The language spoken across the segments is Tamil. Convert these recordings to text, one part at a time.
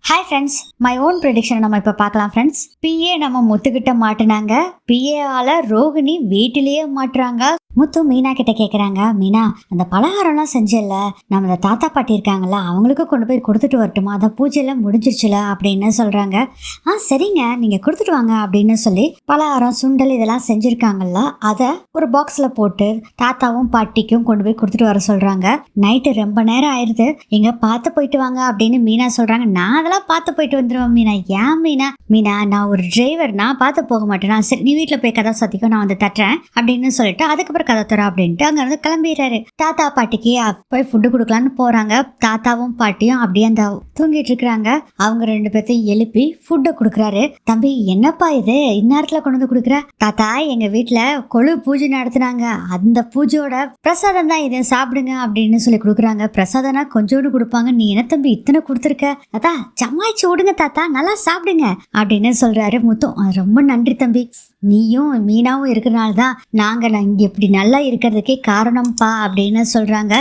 ஹாய் ஃப்ரெண்ட்ஸ், மை ஓன் ப்ரெடிக்ஷனை நம்ம இப்போ பார்க்கலாம் ஃப்ரெண்ட்ஸ். பிஏ நம்ம முத்துக்கிட்ட மாட்டினாங்க. பிஏவால் ரோகிணி வீட்டிலேயே மாட்டுறாங்க. முத்து மீனா கிட்ட கேட்குறாங்க, மீனா அந்த பலகாரம்லாம் செஞ்சல, நம்ம அந்த தாத்தா பாட்டி இருக்காங்கல்ல அவங்களுக்கு கொண்டு போய் கொடுத்துட்டு வரட்டுமா, அந்த பூஜையெல்லாம் முடிஞ்சிருச்சுல அப்படின்னு சொல்கிறாங்க. சரிங்க, நீங்கள் கொடுத்துட்டு வாங்க அப்படின்னு சொல்லி பலகாரம் சுண்டல் இதெல்லாம் செஞ்சுருக்காங்கல்ல அதை ஒரு பாக்ஸில் போட்டு தாத்தாவும் பாட்டிக்கும் கொண்டு போய் கொடுத்துட்டு வர சொல்கிறாங்க. நைட்டு ரொம்ப நேரம் ஆயிடுது, எங்கே பார்த்து போயிட்டு வாங்க அப்படின்னு மீனா சொல்கிறாங்க. நான் அதெல்லாம் பார்த்து போயிட்டு வந்துடுவேன் மீனா. ஏன் மீனா? மீனா நான் ஒரு டிரைவர், நான் பார்த்து போக மாட்டேனா. சரி நீ வீட்டில் போய் கதை சத்திக்கும், நான் வந்து தட்டுறேன் அப்படின்னு சொல்லிட்டு அதுக்கப்புறம் கதை தர அப்படின்ட்டு அங்கிருந்து கிளம்பிடுறாரு. தாத்தா பாட்டிக்கு போய் ஃபுட்டு கொடுக்கலான்னு போறாங்க. தாத்தாவும் பாட்டியும் அப்படியே அந்த தூங்கிட்டு இருக்கிறாங்க. அவங்க ரெண்டு பேர்த்தையும் எழுப்பி ஃபுட்டை கொடுக்குறாரு. தம்பி என்னப்பா இது இந்நேரத்துல கொண்டு வந்து கொடுக்குற? தாத்தா எங்க வீட்டுல கொழு பூஜை நடத்துனாங்க, அந்த பூஜையோட பிரசாதம் தான் இதை சாப்பிடுங்க அப்படின்னு சொல்லி கொடுக்குறாங்க. பிரசாதம்னா கொஞ்சோண்டு கொடுப்பாங்க, நீ என்ன தம்பி இத்தனை கொடுத்துருக்க? தாத்தா சமாளிச்சு விடுங்க தாத்தா, நல்லா சாப்பிடுங்க அப்படின்னு சொல்றாரு முத்தும். ரொம்ப நன்றி தம்பி, நீயும் மீனாவும் இருக்கிறனால தான் நாங்கள் இங்கே இப்படி நல்லா இருக்கிறதுக்கே காரணம்ப்பா அப்படின்னு சொல்கிறாங்க.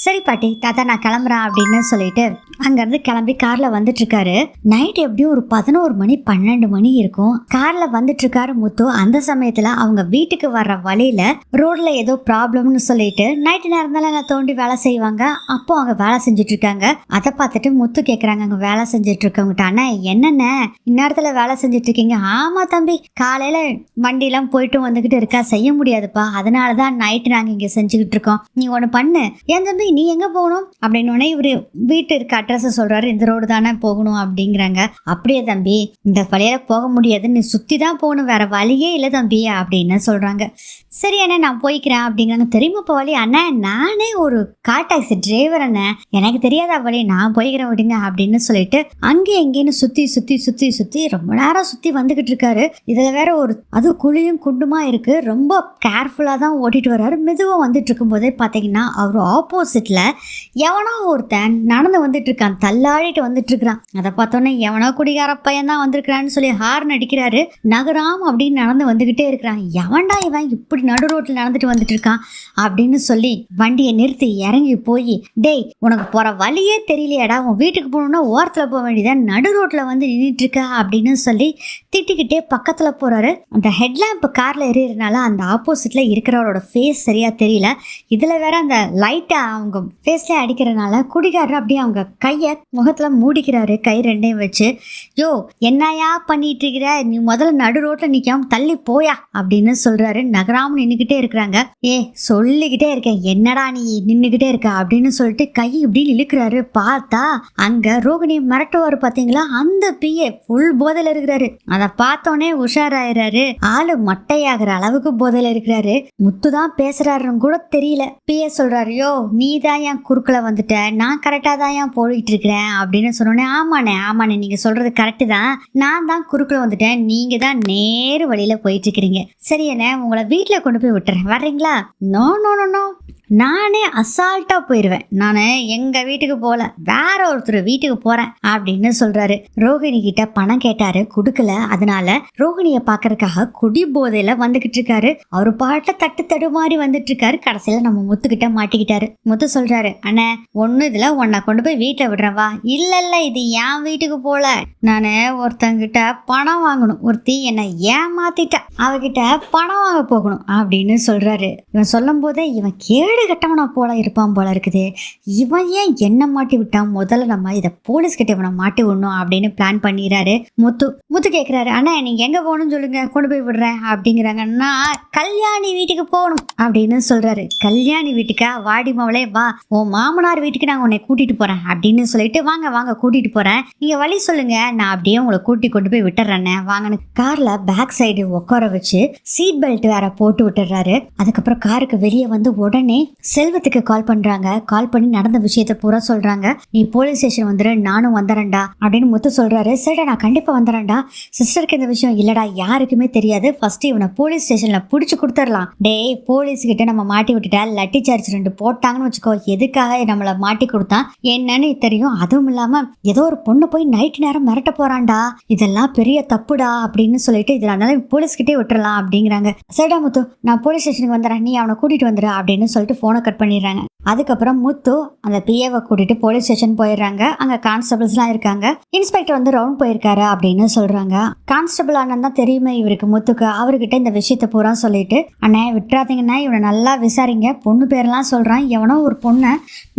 சரி பாட்டி, தாத்தா நான் கிளம்புறேன் அப்படின்னு சொல்லிட்டு அங்கேருந்து கிளம்பி காரில் வந்துட்டுருக்காரு. நைட் எப்படியும் ஒரு 11 மணி 12 மணி இருக்கும். காரில் வந்துட்டுருக்காரு முத்து. அந்த சமயத்தில் அவங்க வீட்டுக்கு வர்ற வழியில் ரோடில் ஏதோ ப்ராப்ளம்னு சொல்லிட்டு நைட்டு நேரம் தான் நான் தோண்டி வேலை செய்வாங்க. அப்போ அவங்க வேலை செஞ்சுட்ருக்காங்க. அதை பார்த்துட்டு முத்து கேட்குறாங்க அங்கே வேலை செஞ்சிட்ருக்கவங்ககிட்ட, அண்ணா என்னென்ன இந்நேரத்தில் வேலை செஞ்சிட்ருக்கீங்க? ஆமாம் தம்பி, காலையில் வண்டியெல்லாம் போயிட்டு வந்துக்கிட்டு இருக்கா, செய்ய முடியாதுப்பா, அதனால தான் நைட்டு நாங்கள் இங்கே செஞ்சுக்கிட்டு இருக்கோம். நீ ஒன்று பண்ணு. ஏன் தம்பி நீ எங்கே போகணும் அப்படின்னோடனே இவர் வீட்டு இருக்க அட்ரஸை சொல்கிறாரு. இந்த ரோடு தானே போகணும் அப்படிங்கிறாங்க. அப்படியே தம்பி இந்த வழியில் போக முடியாது, நீ சுற்றி தான் போகணும், வேற வழியே இல்லை தம்பி அப்படின்னு சொல்கிறாங்க. சரி அண்ணா நான் போய்க்கிறேன் அப்படிங்கிறாங்க. தெரியுமாப்பா வழி? அண்ணா நானே ஒரு கார் டாக்ஸி டிரைவர் அண்ணா, எனக்கு தெரியாத வழி, நான் போய்க்கிறேன் விடுங்க அப்படின்னு சொல்லிட்டு அங்கே எங்கேன்னு சுற்றி சுற்றி சுற்றி சுற்றி ரொம்ப நேரம் சுற்றி வந்துக்கிட்டு இருக்காரு. இதில் வேற ஒரு அது குழியும் குண்டுமா இருக்கு. ரொம்ப கேர்ஃபுல்லாக தான் ஓட்டிட்டு வர்றாரு. மெதுவாக வந்துட்டு இருக்கும் போதே பார்த்தீங்கன்னா அவர் ஆப்போசிட்ல எவனோ ஒருத்தன் நடந்து வந்துட்டு இருக்கான், தள்ளாடிட்டு வந்துட்டு இருக்கிறான். அதை பார்த்தோன்னே எவனோ குடிகார பையன் தான் வந்திருக்கிறான்னு சொல்லி ஹார்ன் அடிக்கிறாரு. நகராம் அப்படின்னு நடந்து வந்துகிட்டே இருக்கிறான். எவன்டா இவன் இப்படி நடு ரோட்டில் நடந்துட்டு வந்துட்டு இருக்கான் அப்படின்னு சொல்லி வண்டியை நிறுத்தி இறங்கி போய், டேய் உனக்கு போற வழியே தெரியலையாடா, உன் வீட்டுக்கு போகணும்னா ஓரத்தில் போக வேண்டியதான், நடு ரோட்டில் வந்து நின்றுட்டு இருக்கா அப்படின்னு சொல்லி திட்டிக்கிட்டே பக்கத்தில் போறாரு. அந்த ஹெட்லாம்ப் காரில் எறியறதுனால அந்த ஆப்போசிட்டில் இருக்கிறவரோட ஃபேஸ் சரியாக தெரியல. இதில் வேற அந்த லைட்டை அவங்க ஃபேஸ்லேயே அடிக்கிறதுனால குடிகாரர் அப்படியே அவங்க கையை முகத்தில் மூடிக்கிறாரு, கை ரெண்டையும் வச்சு. யோ என்னையா பண்ணிட்டு இருக்கிற, நீ முதல்ல நடு ரோட்டில் நிற்காம தள்ளி போயா அப்படின்னு சொல்கிறாரு. நகராமல் நின்றுக்கிட்டே இருக்கிறாங்க. சொல்லிக்கிட்டே இருக்கேன், என்னடா நீ நின்றுக்கிட்டே இருக்க அப்படின்னு சொல்லிட்டு கை இப்படின்னு இழுக்கிறாரு. பார்த்தா அங்கே ரோகிணி மிரட்டுவார் பார்த்தீங்களா, அந்த பிஏ ஃபுல் போதையில் இருக்கிறாரு. அதை பார்த்தோன்னே உஷாராயிராரு. ஆளு மட்டையாகிற அளவுக்கு போதையில இருக்கிறாரு. முத்து தான் பேசுறாருன்னு கூட தெரியல. பிஏ சொல்றாரு, யோ நீ தான் ஏன் குறுக்கல வந்துட்ட, நான் கரெக்டா தான் ஏன் போயிட்டு இருக்கிறேன் அப்படின்னு சொன்னோன்னே, ஆமாண்ணே நீங்க சொல்றது கரெக்டு தான், நான் தான் குறுக்கல வந்துட்டேன், நீங்க தான் நேரு வழியில போயிட்டு இருக்கிறீங்க. சரி என்ன உங்களை வீட்டுல கொண்டு போய் விட்டுறேன், வர்றீங்களா? நோ நோ நோ நோ, நானே அசால்ட்டா போயிடுவேன், நான் எங்க வீட்டுக்கு போகல, வேற ஒருத்தர் வீட்டுக்கு போறேன் அப்படின்னு சொல்றாரு. ரோகிணி கிட்ட பணம் கேட்டாரு, கொடுக்கல. அதனால ரோகிணியை பாக்குறதுக்காக குடி போதையில வந்துகிட்டு இருக்காரு. அவரு பாட்ட தட்டு தடுமாறி வந்துட்டு இருக்காரு. கடைசியில நம்ம முத்துக்கிட்ட மாட்டிக்கிட்டாரு. முத்து சொல்றாரு, அண்ணே ஒண்ணு இதுல உன்னை கொண்டு போய் வீட்டுல விடுறேன் வா. இல்ல இது என் வீட்டுக்கு போல, நானு ஒருத்தங்கிட்ட பணம் வாங்கணும், ஒருத்தி என்னை ஏமாத்திட்டா, அவகிட்ட பணம் வாங்க போகணும் அப்படின்னு சொல்றாரு. இவன் சொல்லும் போதே இவன் கேடு கட்டவனா போல இருப்பான் போல இருக்குது. இவன் ஏன் என்ன மாட்டி விட்டான், முதல்ல நம்ம இதை போலீஸ் கிட்ட இவனை மாட்டி விடணும் அப்படின்னு பிளான் பண்ணிடுறாரு. முத்து கேட்கிறாரு, அண்ணா நீங்க எங்க போகணும்னு சொல்லுங்க, கொண்டு போய் விடுறேன் அப்படிங்கிறாங்க. நான் கல்யாணி வீட்டுக்கு போகணும் அப்படின்னு சொல்றாரு. கல்யாணி வீட்டுக்கா? வாடி மவளே வா, உன் மாமனார் வீட்டுக்கு நான் உன்னை கூட்டிட்டு போறேன் அப்படின்னு சொல்லிட்டு, வாங்க கூட்டிட்டு போறேன், நீங்க வழி சொல்லுங்க, நான் அப்படியே உங்களை கூட்டி போய் விட்டுறேன்னு வாங்கன்னு கார்ல பேக் சைடு உட்கார வச்சு சீட் பெல்ட் வேற போட்டு விட்டுறாரு. அதுக்கப்புறம் காருக்கு வெளியே வந்து உடனே செல்வத்துக்கு கால் பண்றாங்க. கால் பண்ணி நடந்த விஷயத்த பூரா சொல்றாங்க. நீ போலீஸ் ஸ்டேஷன் வந்துரு, நானும் வந்துறேன்டா அப்படின்னு முத்து சொல்றாரு. சரிடா நான் கண்டிப்பா வந்துறேன்டா. சிஸ்டருக்கு இந்த விஷயம் இல்லடா யாருக்குமே தெரியாது, ஃபர்ஸ்ட் இவனை போலீஸ் ஸ்டேஷன்ல புடிச்சு கொடுத்துடலாம். டேய் போலீஸ் கிட்ட நம்ம மாட்டி விட்டுட்டா லட்டி சார்ஜ் 2 போட்டாங்கன்னு வச்சுக்கோ, எதுக்காக நம்மளை மாட்டி கொடுத்தான் என்னன்னு தெரியும். அதுவும் இல்லாம ஏதோ ஒரு பொண்ணு போய் நைட் நேரம் மிரட்ட போறான்டா, இதெல்லாம் பெரிய தப்புடா அப்படின்னு சொல்லிட்டு இதனால போலீஸ் கிட்டே விட்டுறலாம் அப்படிங்கிறாங்க. சரிடா முத்து, நான் போலீஸ் ஸ்டேஷனுக்கு வந்துடுறேன், நீ அவனை கூட்டிட்டு வந்துடு அப்படின்னு சொல்லிட்டு சொல்லிட்டு போனை கட் பண்ணிடுறாங்க. அதுக்கப்புறம் முத்து அந்த பிஏவை கூட்டிட்டு போலீஸ் ஸ்டேஷன் போயிடுறாங்க. அங்க கான்ஸ்டபிள்ஸ்லாம் இருக்காங்க. இன்ஸ்பெக்டர் வந்து ரவுண்ட் போயிருக்காரு அப்படின்னு சொல்றாங்க. கான்ஸ்டபிள் அண்ணன் தான் தெரியுமே இவருக்கு முத்துக்கு. அவர்கிட்ட இந்த விஷயத்த பூரா சொல்லிட்டு, அண்ணே விட்டுறாதீங்கன்னா, இவனை நல்லா விசாரிங்க, பொண்ணு பேரெல்லாம் சொல்றான், எவனோ ஒரு பொண்ணை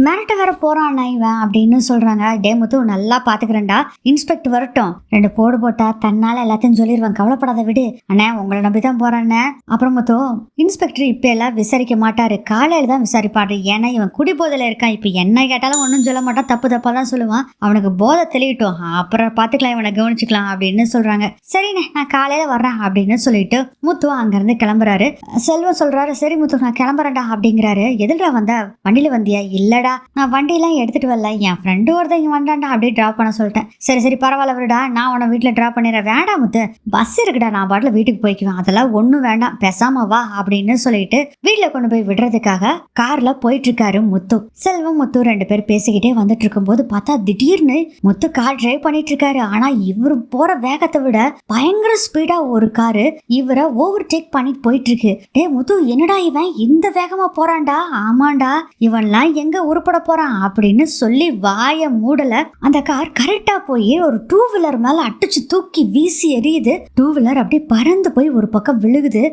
மிரட்ட வேற போறான் அண்ணா இவன் அப்படின்னு சொல்றாங்க. டே முத்து நல்லா பாத்துக்கிறேன்டா, இன்ஸ்பெக்டர் வரட்டும், 2 போடு போட்டா தன்னால எல்லாத்தையும் சொல்லிடுவான், கவலைப்படாத விடு அண்ணே, உங்களை நம்பிதான் போறானே. அப்புறம் முத்து இன்ஸ்பெக்டர் இப்ப எல்லாம் விசாரிக்க மாட்டாரு, காலையில தான் விசாரிப்பாரு. ஏன்னா இவன் குடிபோதையில இருக்கான். இப்ப என்ன கேட்டாலும் ஒன்னும் சொல்ல மாட்டான், தப்பு தப்பா தான் சொல்லுவான். அவனுக்கு போதை தெளிவிட்டோம், அப்புறம் பாத்துக்கலாம், இவனை கவனிச்சுக்கலாம் அப்படின்னு சொல்றாங்க. சரிண்ணே நான் காலையில வர்றேன் அப்படின்னு சொல்லிட்டு முத்து அங்கிருந்து கிளம்புறாரு. செல்வம் சொல்றாரு, சரி முத்து நான் கிளம்புறேன்டா அப்படிங்கிறாரு. எதிர்டா வந்த, வண்டியில வந்தியா? இல்லடா நான் வண்டியெல்லாம் எடுத்துட்டு வரல, என் ஃப்ரெண்டு ஒருத்தன் இங்க வந்தான்டா, அப்படியே டிராப் பண்ண சொல்லிட்டேன். சரி சரி பரவாயில்ல விடுடா, நான் உன்னை வீட்டுல டிராப் பண்ணிடுறேன். வேண்டாம் முத்து, பஸ் இருக்குடா, நான் பாட்டுல வீட்டுக்கு போய்க்குவேன், அதெல்லாம் ஒண்ணும் வேண்டாம், பேசாம வா அப்படின்னு சொல்லிட்டு வீட்டுல கொண்டு போய் விடுறதுக்காக கார்ல போயிட்டு இருக்காரு முத்து. செல்வம் முத்து 2 பேர் பேசிக்கிட்டே வந்துட்டு இருக்கும் போது பார்த்தா திடீர்னு முத்து கார் டிரைவ் பண்ணிட்டு இருக்காரு. ஆனா இவரு போற வேகத்தை விட பயங்கர ஸ்பீடா ஒரு காரு இவரை ஓவர் டேக் பண்ணிட்டு போயிட்டு இருக்கு. டே முத்து என்னடா இவன் இந்த வேகமா போறான்டா? ஆமாண்டா, இவன்லாம் எங்க உருப்பட போறான் அப்படின்னு சொல்லி வாய மூடல. அந்த கார் கரெக்டா போய் ஒரு 2 வீலர் மேல அடிச்சு தூக்கி வீசி எரியுது. 2 வீலர் அப்படியே பறந்து போய் ஒரு பக்கம் விழுகுது.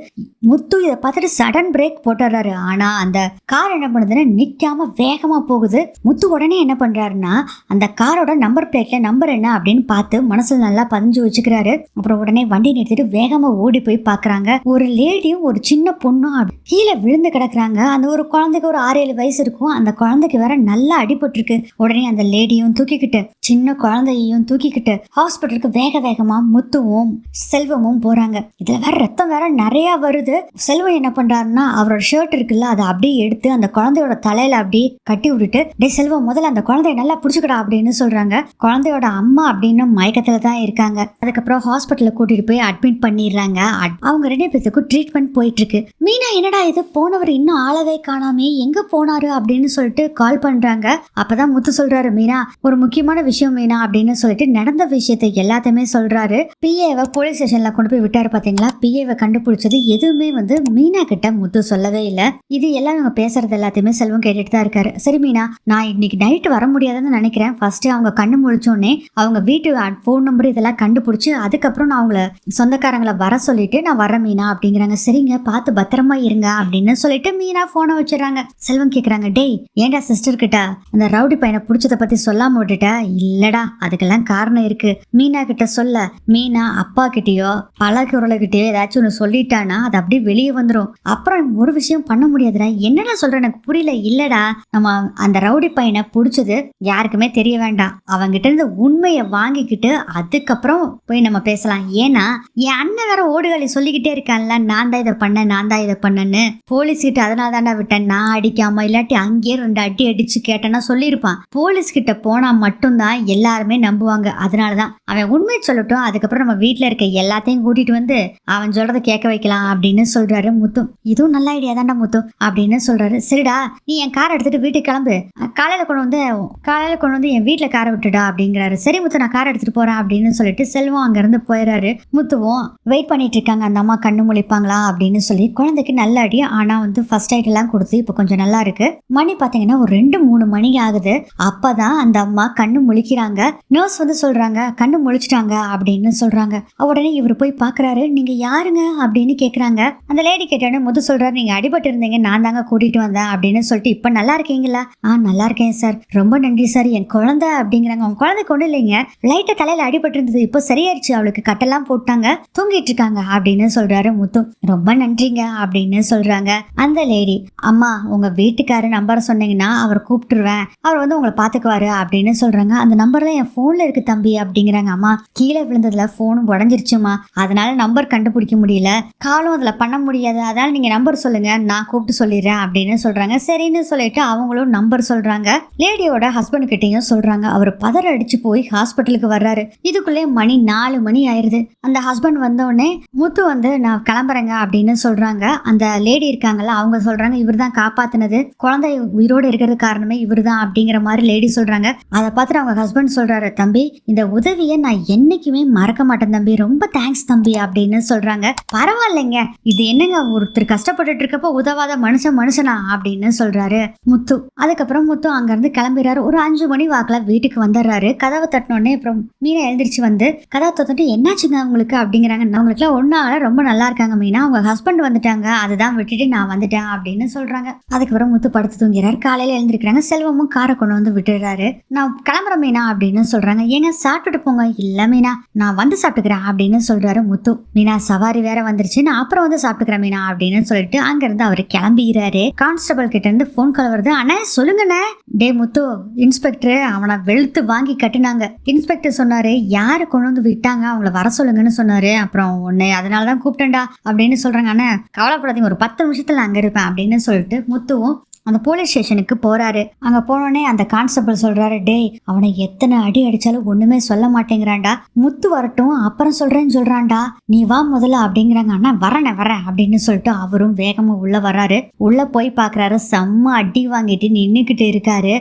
முத்து இதை பார்த்துட்டு சடன் பிரேக் போட்டுறாரு. ஆனா அந்த கார் என்ன பண்ணுதுன்னா நிக்காம வேகமா போகுது. முத்து உடனே என்ன பண்றாருன்னா அந்த காரோட நம்பர் பிளேட்ல நம்பர் என்ன அப்படின்னு பார்த்து மனசுல நல்லா பதிஞ்சு வச்சுக்கிறாரு. அப்புறம் உடனே வண்டி நிறுத்திட்டு வேகமா ஓடி போய் பாக்குறாங்க. ஒரு லேடியும் ஒரு சின்ன பொண்ணும் கீழே விழுந்து கிடக்குறாங்க. அந்த ஒரு குழந்தைக்கு ஒரு 6-7 வயசு இருக்கும். அந்த குழந்தைக்கு வேற நல்லா அடிபட்டிருக்கு. உடனே அந்த லேடியும் தூக்கிக்கிட்டு சின்ன குழந்தையையும் தூக்கிக்கிட்டு ஹாஸ்பிட்டலுக்கு வேக வேகமா முத்துவும் செல்வமும் போறாங்க. இதுல வேற ரத்தம் வேற நிறைய வருது. செல்வம் என்ன பண்றாருன்னா அவரோட ஷர்ட் இருக்குல்ல, அதை அப்படியே எடுத்து அந்த குழந்தையோட தலையில அப்படியே கட்டி விட்டுட்டு, டே செல்வம் முதல்ல அந்த குழந்தைய நல்லா புடிச்சுக்கடா அப்படின்னு சொல்றாங்க. குழந்தையோட அம்மா அப்படின்னு மயக்கத்துல தான் இருக்காங்க. அதுக்கப்புறம் ஹாஸ்பிட்டலுக்கு கூட்டிட்டு போய் அட்மிட் பண்ணிடுறாங்க. அவங்க 2 பேத்துக்கும் ட்ரீட்மெண்ட் போயிட்டு இருக்கு. மீனா என்னடா இது, போனவர் இன்னும் ஆளவே காணாமே, எங்க போனாரு அப்படின்னு சொல்லிட்டு கால் பண்றாங்க. அப்பதான் முத்து சொல்றாரு, மீனா ஒரு முக்கியமான விஷயம் மீனா அப்படின்னு சொல்லிட்டு நடந்த விஷயத்தை எல்லாத்தையுமே சொல்றாரு. பிஏவை போலீஸ் ஸ்டேஷன்ல கொண்டு போய் விட்டாரு பாத்தீங்களா. பிஏவை கண்டுபிடிச்சது எதுவுமே வந்து மீனா கிட்ட முத்து சொல்லவே இல்லை. இது எல்லாம் இவங்க பேசுறது எல்லாத்தையுமே செல்வம் கேட்டுட்டு தான் இருக்காரு. சரி மீனா, நான் இன்னைக்கு நைட் வர முடியாதுன்னு நினைக்கிறேன். ஃபர்ஸ்ட் அவங்க கண்ணு முழிச்சோடனே அவங்க வீட்டு போன் நம்பர் இதெல்லாம் கண்டுபிடிச்சு அதுக்கப்புறம் நான் அவங்கள சொந்தக்காரங்களை வர சொல்லிட்டு நான் வரேன் மீனா அப்படிங்கிறாங்க. சரிங்க பார்த்து பத்திரமா இருங்க அப்படின்னு சொல்லிட்டு மீனா போனை வச்சிடறாங்க. செல்வம் கேக்குறாங்க, டேய் ஏண்டா சிஸ்டர் கிட்ட அந்த ரவுடி பையனை பிடிச்சத பத்தி சொல்லாம விட்டுட்ட? இல்லடா அதுக்கெல்லாம் காரணம் இருக்கு, மீனா கிட்ட சொல்ல. மீனா அப்பா கிட்டயோ பழகுறவகிட்டயோ ஏதாச்சும் ஒன்று சொல்லிட்டானா அது அப்படியே வெளியே வந்துடும். அப்புறம் ஒரு விஷயம் பண்ண முடியாதுடா. என்னடா சொல்ற எனக்கு புரியல. இல்லடா நம்ம அந்த ரவுடி பையனை பிடிச்சது யாருக்குமே தெரிய வேண்டாம். அவங்கிட்ட இருந்து உண்மையை வாங்கிக்கிட்டு அதுக்கப்புறம் போய் நம்ம பேசலாம். ஏன்னா என் அண்ணன் வேற ஓடுகாலி சொல்லிக்கிட்டே இருக்கான்ல, நான் தான் இதை பண்ணேன், நான் தான் இதை பண்ணேன்னு. போலீஸ் கிட்ட அதனால தாண்டா விட்டேன், நான் அடிக்காம இல்லாட்டி அங்கேயே 2 அடி அடிச்சு கேட்டேன்னா சொல்லியிருப்பான். போலீஸ் கிட்ட போனா மட்டும்தான் எல்லாருமே நம்புவாங்க. அதனாலதான் அவன் உண்மையை சொல்லட்டும், அதுக்கப்புறம் நம்ம வீட்டுல இருக்க எல்லாத்தையும் கூட்டிட்டு வந்து அவன் சொல்றதை கேட்க வைக்கலாம் அப்படின்னு சொல்றாரு முத்து. இதுவும் நல்ல ஐடியா தான்டா முத்து அப்படின்னு சொல்றாரு. சரிடா நீ என் காரை எடுத்துட்டு வீட்டுக்கு கிளம்பு, காலையில கொண்டு வந்து என் வீட்டுல காரை விட்டுடா அப்படிங்கிறாரு. சரி முத்து நான் காரை எடுத்துட்டு போறேன் அப்படின்னு சொல்லிட்டு செல்வம் அங்க இருந்து போயிடுறாரு. முத்துவும் வெயிட் பண்ணிட்டு இருக்காங்க அந்த அம்மா கண்ணு முழிப்பாங்களா அப்படின்னு சொல்லி. குழந்தைக்கு நல்ல அடி, ஆனா வந்து ஃபர்ஸ்ட் எய்ட் எல்லாம் கொடுத்து இப்ப கொஞ்சம் நல்லா இருக்கு. மணி பாத்தீங்கன்னா ஒரு 2-3 மணி ஆகுது. அப்பதான் அந்த அம்மா கண்ணு முழிக்கிறாங்க. நர்ஸ் வந்து சொல்றாங்க கண்ணு முழிச்சிட்டாங்க அப்படின்னு சொல்றாங்க. உடனே இவர் போய் பாக்குறாரு. நீங்க யாருங்க அப்படின்னு கேக்குறாங்க. அந்த லேடி கேட்டோன்னு முத்து சொல்றாரு, நீங்க அடிபட்டு இருந்தீங்க, நான் தாங்க கூட்டிட்டு வந்தேன் அப்படின்னு சொல்லிட்டு. இப்ப நல்லா இருக்கீங்களா? நல்லா இருக்கேன் சார், ரொம்ப நன்றி சார். என் குழந்தை அப்படிங்கிறாங்க. உங்க குழந்தை கொண்டு இல்லைங்க, லைட்டா தலையில அடிபட்டு இருந்தது, இப்போ சரியாயிருச்சு, அவளுக்கு கட்டெல்லாம் போட்டாங்க, தூங்கிட்டு இருக்காங்க அப்படின்னு சொல்றாரு முத்து. ரொம்ப நன்றிங்க அப்படின்னு சொல்றாங்க. அந்த லேடி, அம்மா உங்க வீட்டுக்காரு நம்பர் சொன்னீங்கன்னா அவர் கூப்பிட்டுருவேன், அவர் வந்து உங்களை பாத்துக்குவாரு அப்படின்னு சொல்றாங்க. அந்த நம்பர்ல என் போன்ல இருக்கு தம்பி அப்படிங்கிறாங்க. அம்மா கீழே விழுந்ததுல போனும் உடஞ்சிருச்சுமா, அதனால நம்பர் கண்டுபிடிக்க முடியல, காலும் அதுல பண்ண முடியாது, அதனால நீங்க நம்பர் சொல்லுங்க, நான் கூப்பிட்டு சொல்லிடுறேன் அப்படின்னு சொல்றாங்க. சரின்னு சொல்லிட்டு அவங்களும் நம்பர் சொல்றாங்க. லேடியோட ஹஸ்பண்ட் கிட்டையும் சொல்றாங்க. அவர் பதற அடிச்சு போய் ஹாஸ்பிட்டலுக்கு வர்றாரு. இதுக்குள்ளே மணி 4 மணி ஆயிருது. அந்த ஹஸ்பண்ட் வந்த உடனே முத்து வந்து நான் கிளம்புறேங்க அப்படின்னு சொல்றாங்க. அந்த லேடி இருக்காங்கல்ல அவங்க சொல்றாங்க, இவர் தான் காப்பாத்தினது, குழந்தை உயிரோடு இருக்கிறது காரணமே இவருதான் அப்படிங்கிற மாதிரி லேடி சொல்றாங்க. அதை பார்த்துட்டு அவங்க ஹஸ்பண்ட் சொல்றாரு, தம்பி இந்த உதவியை நான் என்னைக்குமே மறக்க மாட்டேன் தம்பி, ரொம்ப தேங்க்ஸ் தம்பி அப்படின்னு சொல்றாங்க. பரவாயில்லைங்க, இது என்னங்க ஒருத்தர் கஷ்டப்பட்டுட்டு இருக்கப்ப உதவாத மனுஷனா அப்படின்னு சொல்றாரு முத்து. அதுக்கப்புறம் முத்து அங்க இருந்து கிளம்பிடுறாரு. ஒரு 5 மணி வாக்குல வீட்டுக்கு வந்துடுறாரு. கதவை தட்டினோடனே அப்புறம் மீனா எழுந்திரிச்சு வந்து கதவை தட்டிட்டு என்னாச்சுங்க அவங்களுக்கு அப்படிங்கிறாங்க. அவங்களுக்கு எல்லாம் ஒன்னால ரொம்ப நல்லா இருக்காங்க மீனா, அவங்க ஹஸ்பண்ட் வந்துட்டாங்க, அதுதான் விட்டுட்டு நான் வந்துட்டேன் அப்படின்னு சொல்றாங்க. அதுக்கப்புறம் முத்து படுத்து தூங்கிறாரு. காலையில எழுந்திருக்கிறாங்க. செல்வமும் காரை கொண்டு வந்து விட்டுறாரு. நான் கிளம்புறேன் மீனா அப்படின்னு சொல்றாங்க. ஏங்க சாப்பிட்டுட்டு போங்க. இல்ல மீனா நான் வந்து சாப்பிட்டுக்கிறேன் அப்படின்னு சொல்றாரு முத்து. மீனா சவாரி வேற வந்துருச்சு, நான் அப்புறம் வந்து சாப்பிட்டுக்கிறேன் மீனா அப்படின்னு சொல்லிட்டு அங்க இருந்து அவரு கிளம்பிடுறாரு. கான்ஸ்டபிள் கிட்ட இருந்து போன் கால் வருது. அண்ணே சொல்லுங்கண்ணே. டே முத்து, இன்ஸ்பெக்டர் அவனை வெளுத்து வாங்கி கட்டுனாங்க. இன்ஸ்பெக்டர் சொன்னாரு யாரு கொண்டு வந்து விட்டாங்க அவங்கள வர சொல்லுங்கன்னு சொன்னாரு. அப்புறம் உன்னை அதனாலதான் கூப்பிட்டேன்டா அப்படின்னு சொல்றாங்க. அண்ணா கவலைப்படாதீங்க, ஒரு 10 நிமிஷத்துல அங்க இருப்பேன் அப்படின்னு சொல்லிட்டு முத்துவும் அந்த போலீஸ் ஸ்டேஷனுக்கு போறாரு. அங்க போனோடனே அந்த கான்ஸ்டபிள் சொல்றாரு, டேய் அவனை எத்தனை அடி அடிச்சாலும் ஒண்ணுமே சொல்ல மாட்டேங்கிறான்டா, முத்து வரட்டும் அப்புறம் சொல்றேன்னு சொல்றான்டா, நீ வா முதல்ல அப்படிங்கிறாங்க. அண்ணா வரேன் அப்படின்னு சொல்லிட்டு அவரும் வேகமா உள்ள வர்றாரு. உள்ள போய் பாக்குறாரு, செம்ம அடி வாங்கிட்டு நின்னுக்கிட்டு இருக்காரு.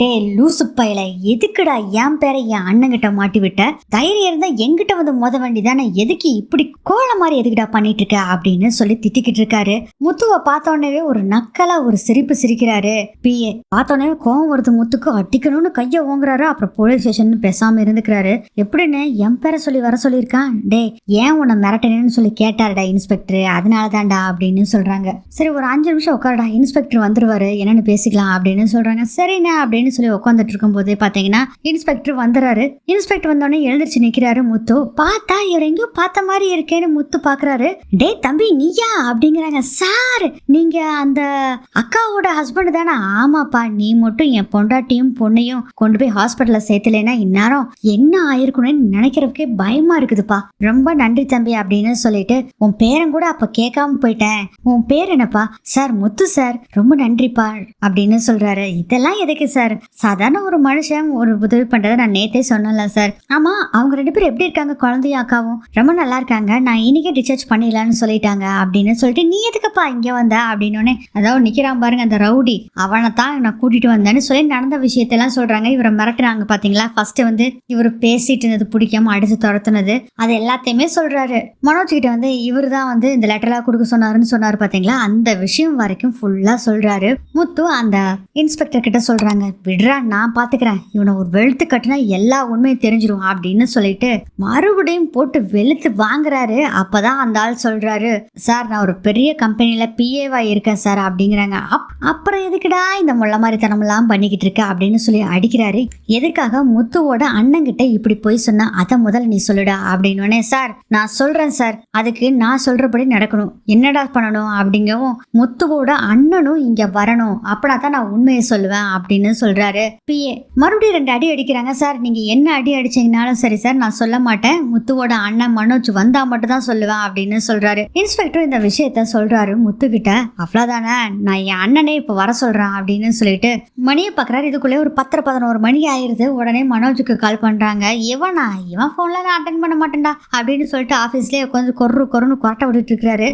டே லூசு பையல, எதுக்குடா என் பேரை என் அண்ணன் கிட்ட மாட்டி விட்ட? தைரியம் இருந்தா எங்கிட்ட வந்து மோத வேண்டியதானே, எதுக்கு இப்படி கோல மாதிரி எதுக்குடா பண்ணிட்டு இருக்க அப்படின்னு சொல்லி திட்டிக்கிட்டு இருக்காரு. முத்துவை பார்த்தோன்னே ஒரு நக்கலா ஒரு சிரிப்பு சிரிக்கிறாரு. பிஏ பார்த்தோன்னே கோவம் வருது முத்துக்கு, அடிக்கணும்னு கைய ஓங்குறாரு. அப்புறம் போலீஸ் ஸ்டேஷன் பேசாம இருந்துக்கிறாரு. எப்படின்னு என் பேரை சொல்லி வர சொல்லியிருக்கான், டே ஏன் உன்னை மிரட்டணும்னு சொல்லி கேட்டாருடா இன்ஸ்பெக்டர், அதனால தான்டா அப்படின்னு சொல்றாங்க. சரி ஒரு 5 நிமிஷம் உட்காருடா, இன்ஸ்பெக்டர் வந்துருவாரு, என்னன்னு பேசிக்கலாம் அப்படின்னு சொல்றாங்க. சரிண்ணா அப்படின்னு சொல்லி உட்காந்துட்டு இருக்கும் போது பாத்தீங்கன்னா இன்ஸ்பெக்டர் வந்துறாரு. இன்ஸ்பெக்டர் வந்தோடனே எழுந்திரிச்சு நிக்கிறாரு முத்து. பார்த்தா இவர் எங்கேயோ பார்த்த மாதிரி இருக்கேன்னு முத்து பாக்குறாரு. டே தம்பி நீயா அப்படிங்கிறாங்க. சார் நீங்க அந்த அக்காவோட ஹஸ்பண்ட் தானே? ஆமாப்பா, நீ மட்டும் என் பொண்டாட்டியும் பொண்ணையும் கொண்டு போய் ஹாஸ்பிட்டல்ல சேர்த்துலன்னா இந்நேரம் என்ன ஆயிருக்கணும்னு நினைக்கிறதுக்கே பயமா இருக்குதுப்பா, ரொம்ப நன்றி தம்பி அப்படின்னு சொல்லிட்டு உன் பேரன் கூட அப்ப கேட்காம போயிட்டேன், உன் பேர் என்னப்பா? சார் முத்து சார், ரொம்ப நன்றிப்பா அப்படின்னு சொல்றாரு. இதெல்லாம் எதுக்கு சார், சாதாரண ஒரு மனுஷன் ஒரு உதவி பண்றதை நான் நேத்தே சொன்னல சார். ஆமா அவங்க 2 பேரும் எப்படி இருக்காங்க, குழந்தையும் அக்காவும்? ரொம்ப நல்லா இருக்காங்க, நான் இன்னைக்கே டிஸ்சார்ஜ் பண்ணிடலான்னு சொல்லிட்டாங்க அப்படின்னு சொல்லிட்டு நீ எதுக்குப்பா இங்க வந்த அப்படின்னு அதாவது நிக்கிறான் பாருங்க அந்த ரவுடி, அவனை தான் நான் கூட்டிட்டு வந்தேன்னு சொல்லி நடந்த விஷயத்தெல்லாம் சொல்றாங்க. இவரை மிரட்டுறாங்க பாத்தீங்களா. ஃபர்ஸ்ட் வந்து இவர் பேசிட்டு இருந்தது பிடிக்காம அடிச்சு துரத்துனது அது எல்லாத்தையுமே சொல்றாரு. மனோஜ் கிட்ட வந்து இவரு தான் வந்து இந்த லெட்டர்லாம் கொடுக்க சொன்னாருன்னு சொன்னாரு பாத்தீங்களா, அந்த விஷயம் வரைக்கும் ஃபுல்லா சொல்றாரு. முத்து அந்த இன்ஸ்பெக்டர் கிட்ட சொல்றாங்க, விடுறா நான் பாத்துக்கிறேன், இவனை ஒரு வெளுத்து கட்டினா எல்லா உண்மையும் தெரிஞ்சிடும் அப்படின்னு சொல்லிட்டு மறுபடியும் போட்டு வெளுத்து வாங்குறாரு. அப்பதான் அந்த ஆள் சொல்றாரு, சார் நான் ஒரு பெரிய கம்பெனில பிஏவா இருக்கேன் சார் அப்படிங்கிறாங்க. அப்புறம் எதுக்குடா இந்த முள்ள மாதிரி தனமெல்லாம் பண்ணிக்கிட்டு இருக்க அப்படின்னு சொல்லி அடிக்கிறாரு. எதுக்காக முத்துவோட அண்ணன் கிட்ட இப்படி போய் சொன்னா அதை முதல்ல நீ சொல்லுடா அப்படின்னு. சார் நான் சொல்றேன் சார், அதுக்கு நான் சொல்றபடி நடக்கணும், என்னடா பண்ணணும் அப்படிங்கவும் முத்துவோட அண்ணனும் இங்க வரணும், அப்படின்னா தான் நான் உண்மையை சொல்லுவேன் அப்படின்னு சொல்றாரு. பிஏ மறுபடியும் 2 அடி அடிக்கிறாங்க. சார் நீங்க என்ன அடி அடிச்சீங்கனாலும் சரி சார், நான் சொல்ல மாட்டேன், முத்துவோட அண்ணன் மனோஜ் வந்தா மட்டும் தான் சொல்லுவேன் அப்படின்னு சொல்றாரு. இன்ஸ்பெக்டர் இந்த விஷயத்த சொல்றாரு முத்துக்கிட்ட. அவ்வளவுதானே, நான் என் அண்ணனே இப்ப வர சொல்றான் அப்படின்னு சொல்லிட்டு மணியை பாக்குறாரு. இதுக்குள்ளே ஒரு 10-11 மணி ஆயிருது. உடனே மனோஜுக்கு கால் பண்றாங்க. இவன் போன்ல நான் அட்டன் பண்ண மாட்டேன்டா அப்படின்னு சொல்லிட்டு ஆபீஸ்லயே உட்காந்து கொருன்னு கொரட்டை விட்டுட்டு இருக்காரு.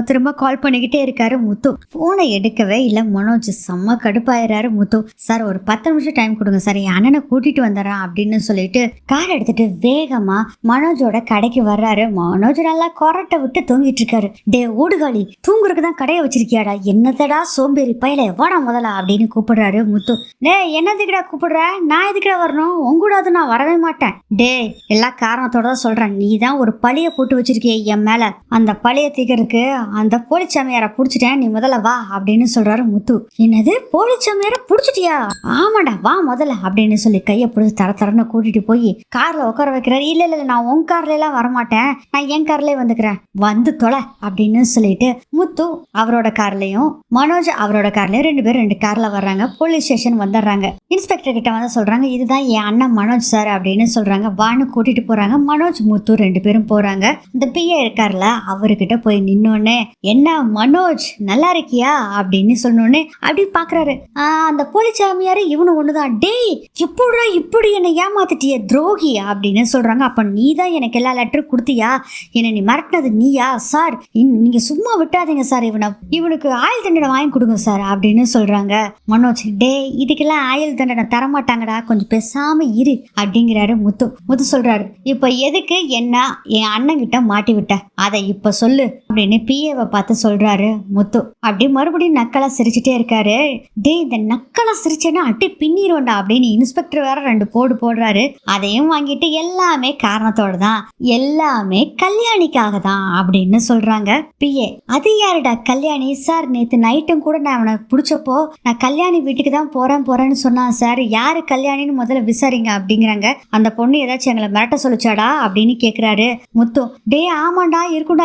திரும்ப கால் பண்ணிக்கிட்டே இருக்காரு முத்து. போனை எடுக்கவே இல்ல மனோஜ். செம்ம கடுப்பாயிராரு முத்து. சார் ஒரு 10 நிமிஷம் டைம் கொடுங்க சார், என் அண்ணனை கூட்டிட்டு வந்துடுறான் அப்படின்னு சொல்லிட்டு கார் எடுத்துட்டு வேகமா மனோஜோட கடைக்கு வர்றாரு. மனோஜ் நல்லா கொரட்டை விட்டு தூங்கிட்டு இருக்காரு. டே ஓடுகாலி, தூங்குறதுக்கு தான் கடையை வச்சிருக்கியாடா, என்னத்தடா சோம்பேறி பையல, வாடா முதல்ல அப்படின்னு கூப்பிடுறாரு முத்து. டே என்னதுக்குடா கூப்பிடுற, நான் எதுக்குடா வரணும், உங்கூடாது நான் வரவே மாட்டேன். டே எல்லா காரணத்தோட தான் சொல்றேன், நீ தான் ஒரு பழிய போட்டு வச்சிருக்கிய என் மேல, அந்த பழிய தீக்கிறதுக்கு அந்த போலிச்சாமியாரை புடிச்சிட்டேன், நீ முதல்ல வா அப்படின்னு சொல்றாரு முத்து. என்னது போலிச்சாமியாரை புடிச்சிட்டியா? ஆமாடா வா முதல்ல அப்படின்னு சொல்லி கையை பிடிச்சி தரன்னு கூட்டிட்டு போய் கார்ல உட்கார வைக்கிறாரு. இல்ல நான் உன் கார்ல எல்லாம் வரமாட்டேன், நான் என் கார்லயே வந்துக்கிறேன், வந்து தொலை அப்படின்னு சொல்லிட்டு முத்து அவரோட கார்லயும் மனோஜ் அவரோட கார்லயும் 2 பேரும் 2 கார்ல வர்றாங்க. போலீஸ் ஸ்டேஷன் வந்துடுறாங்க. இன்ஸ்பெக்டர் கிட்ட வந்து சொல்றாங்க, இதுதான் என் அண்ணன் மனோஜ் சார் அப்படின்னு சொல்றாங்க. வான்னு கூட்டிட்டு போறாங்க. மனோஜ் முத்து 2 பேரும் போறாங்க. இந்த பிஏ இருக்கார்ல அவர்கிட்ட போய் நின்னோடனே, என்ன மனோஜ் நல்லா இருக்கியா அப்படின்னு சொன்னோடனே அப்படி பாக்குறாரு. அந்த போலிச்சாமியாரு இவனு ஒண்ணுதான். டேய் எப்படா இப்படி என்னை ஏமாத்திட்டிய துரோகி அப்படின்னு சொல்றாங்க. அப்ப நீ தான் எனக்கு எல்லா லெட்டரும் கொடுத்தியா, என்ன நீ மிரட்டினது நீயா? சார் நீங்க சும்மா விட்டாதீங்க சார், இவனுக்கு ஆயுள் தண்டனை வாங்கி கொடுங்க சார் அப்படின்னு சொல்றாங்க. மனோஜ், டே இதுக்கெல்லாம் ஆயுள் தண்டனை தரமாட்டாங்கடா, கொஞ்சம் பேசாம இரு அப்படிங்கிறாரு முத்து சொல்றாரு, இப்ப எதுக்கு என்ன என் அண்ணன் கிட்ட மாட்டி விட்ட, அதை இப்ப சொல்லு அப்படின்னு பிஏவை பார்த்து சொல்றாரு முத்து. அப்படி மறுபடியும் நக்கலா சிரிச்சுட்டே இருக்காரு. டே இந்த நக்கலா சிரிச்சேன்னா அட்டி பின்னிரோண்டா அப்படின்னு இன்ஸ்பெக்டர் வேற 2 போடு போடுறாரு. அதையும் வாங்கிட்டு எல்லாமே காரணத்தோட தான், எல்லாமே கல்யாணிக்காக தான் அப்படின்னு சொல்றாங்க பிஏ. அது யாருடா கல்யாணி சார்? நேத்து நைட்டும் கூட நான் அவனை பிடிச்சப்போ நான் கல்யாணி வீட்டுக்கு தான் போறேன்னு சொன்னான் சார். யாரு கல்யாணின்னு முதல்ல விசாரிங்க அப்படிங்கிறாங்க. அந்த பொண்ணு ஏதாச்சும் எங்களை மிரட்ட சொல்லிச்சாடா அப்படின்னு கேக்குறாரு முத்து. டே ஆமாண்டா இருக்கும்,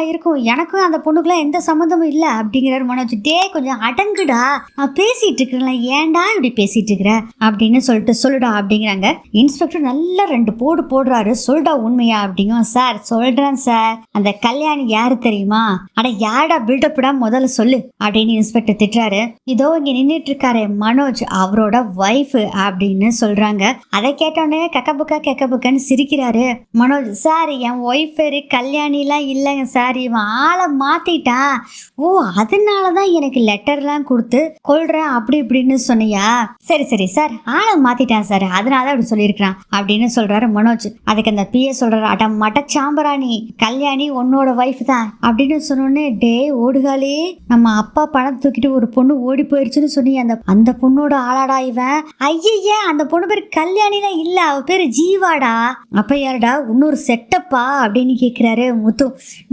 எனக்கும் அந்த பொண்ணுக்குலாம் எந்த சம்மந்தமும் இல்ல அப்படிங்கிறாரு மனோஜ். டே கொஞ்சம் அடங்குடா, நான் பேசிட்டு இருக்கிறேன், ஏன்டா இப்படி பேசிட்டு இருக்கிற அப்படின்னு சொல்லிட்டு சொல்லுடா அப்படிங்கிறாங்க. இன்ஸ்பெக்டர் நல்லா 2 போடு போடுறாரு. சொல்லுடா உண்மையா அப்படிங்க. சார் சொல்றேன் சார், அந்த கல்யாணி யாரு தெரியுமா? அட யாரடா பில்டப்டா முதல்ல சொல்லு அப்படின்னு இன்ஸ்பெக்டர் திட்டுறாரு. இதோ இங்க நின்றுட்டு இருக்காரு மனோஜ், அவரோட வைஃப் அப்படின்னு சொல்றாங்க. அதை கேட்டோடனே கெக்கபுக்கன்னு சிரிக்கிறாரு மனோஜ். சார் என் ஒய்ஃப் பேரு கல்யாணிலாம் இல்லைங்க சார், இவன் ஆளை மாத்திட்டான். ஓ அதனாலதான் எனக்கு லெட்டர்லாம் கொடுத்து கொள்றேன் அப்படி இப்படின்னு சொன்னியா? சரி சார், ஆளை மாத்திட்டான் சார், அதனாலதான் அப்படி சொல்லியிருக்கிறான் அப்படின்னு சொல்றாரு மனோஜ். அதுக்கு அந்த பிஏ சொல்றாரு, அட மட்ட சாம்பராணி, கல்யாணி உன்னோட வைஃப் தான் அப்படின்னு சொன்னோன்னே, டே ஓடுகாலே, நம்ம அப்பா பணம் தூக்கிட்டு ஒரு பொண்ணு ஓடி போயிருச்சுன்னு சொன்னி அந்த பொண்ணோட ஆளாடா இவன். ஐயா அந்த பொண்ணு பேரு கல்யாணிலாம் இல்ல, அவ பேரு ஜீவாடா. அப்ப யாருடா இன்னொரு செட்டப்பா அப்படின்னு கேக்குறாரு முத்து.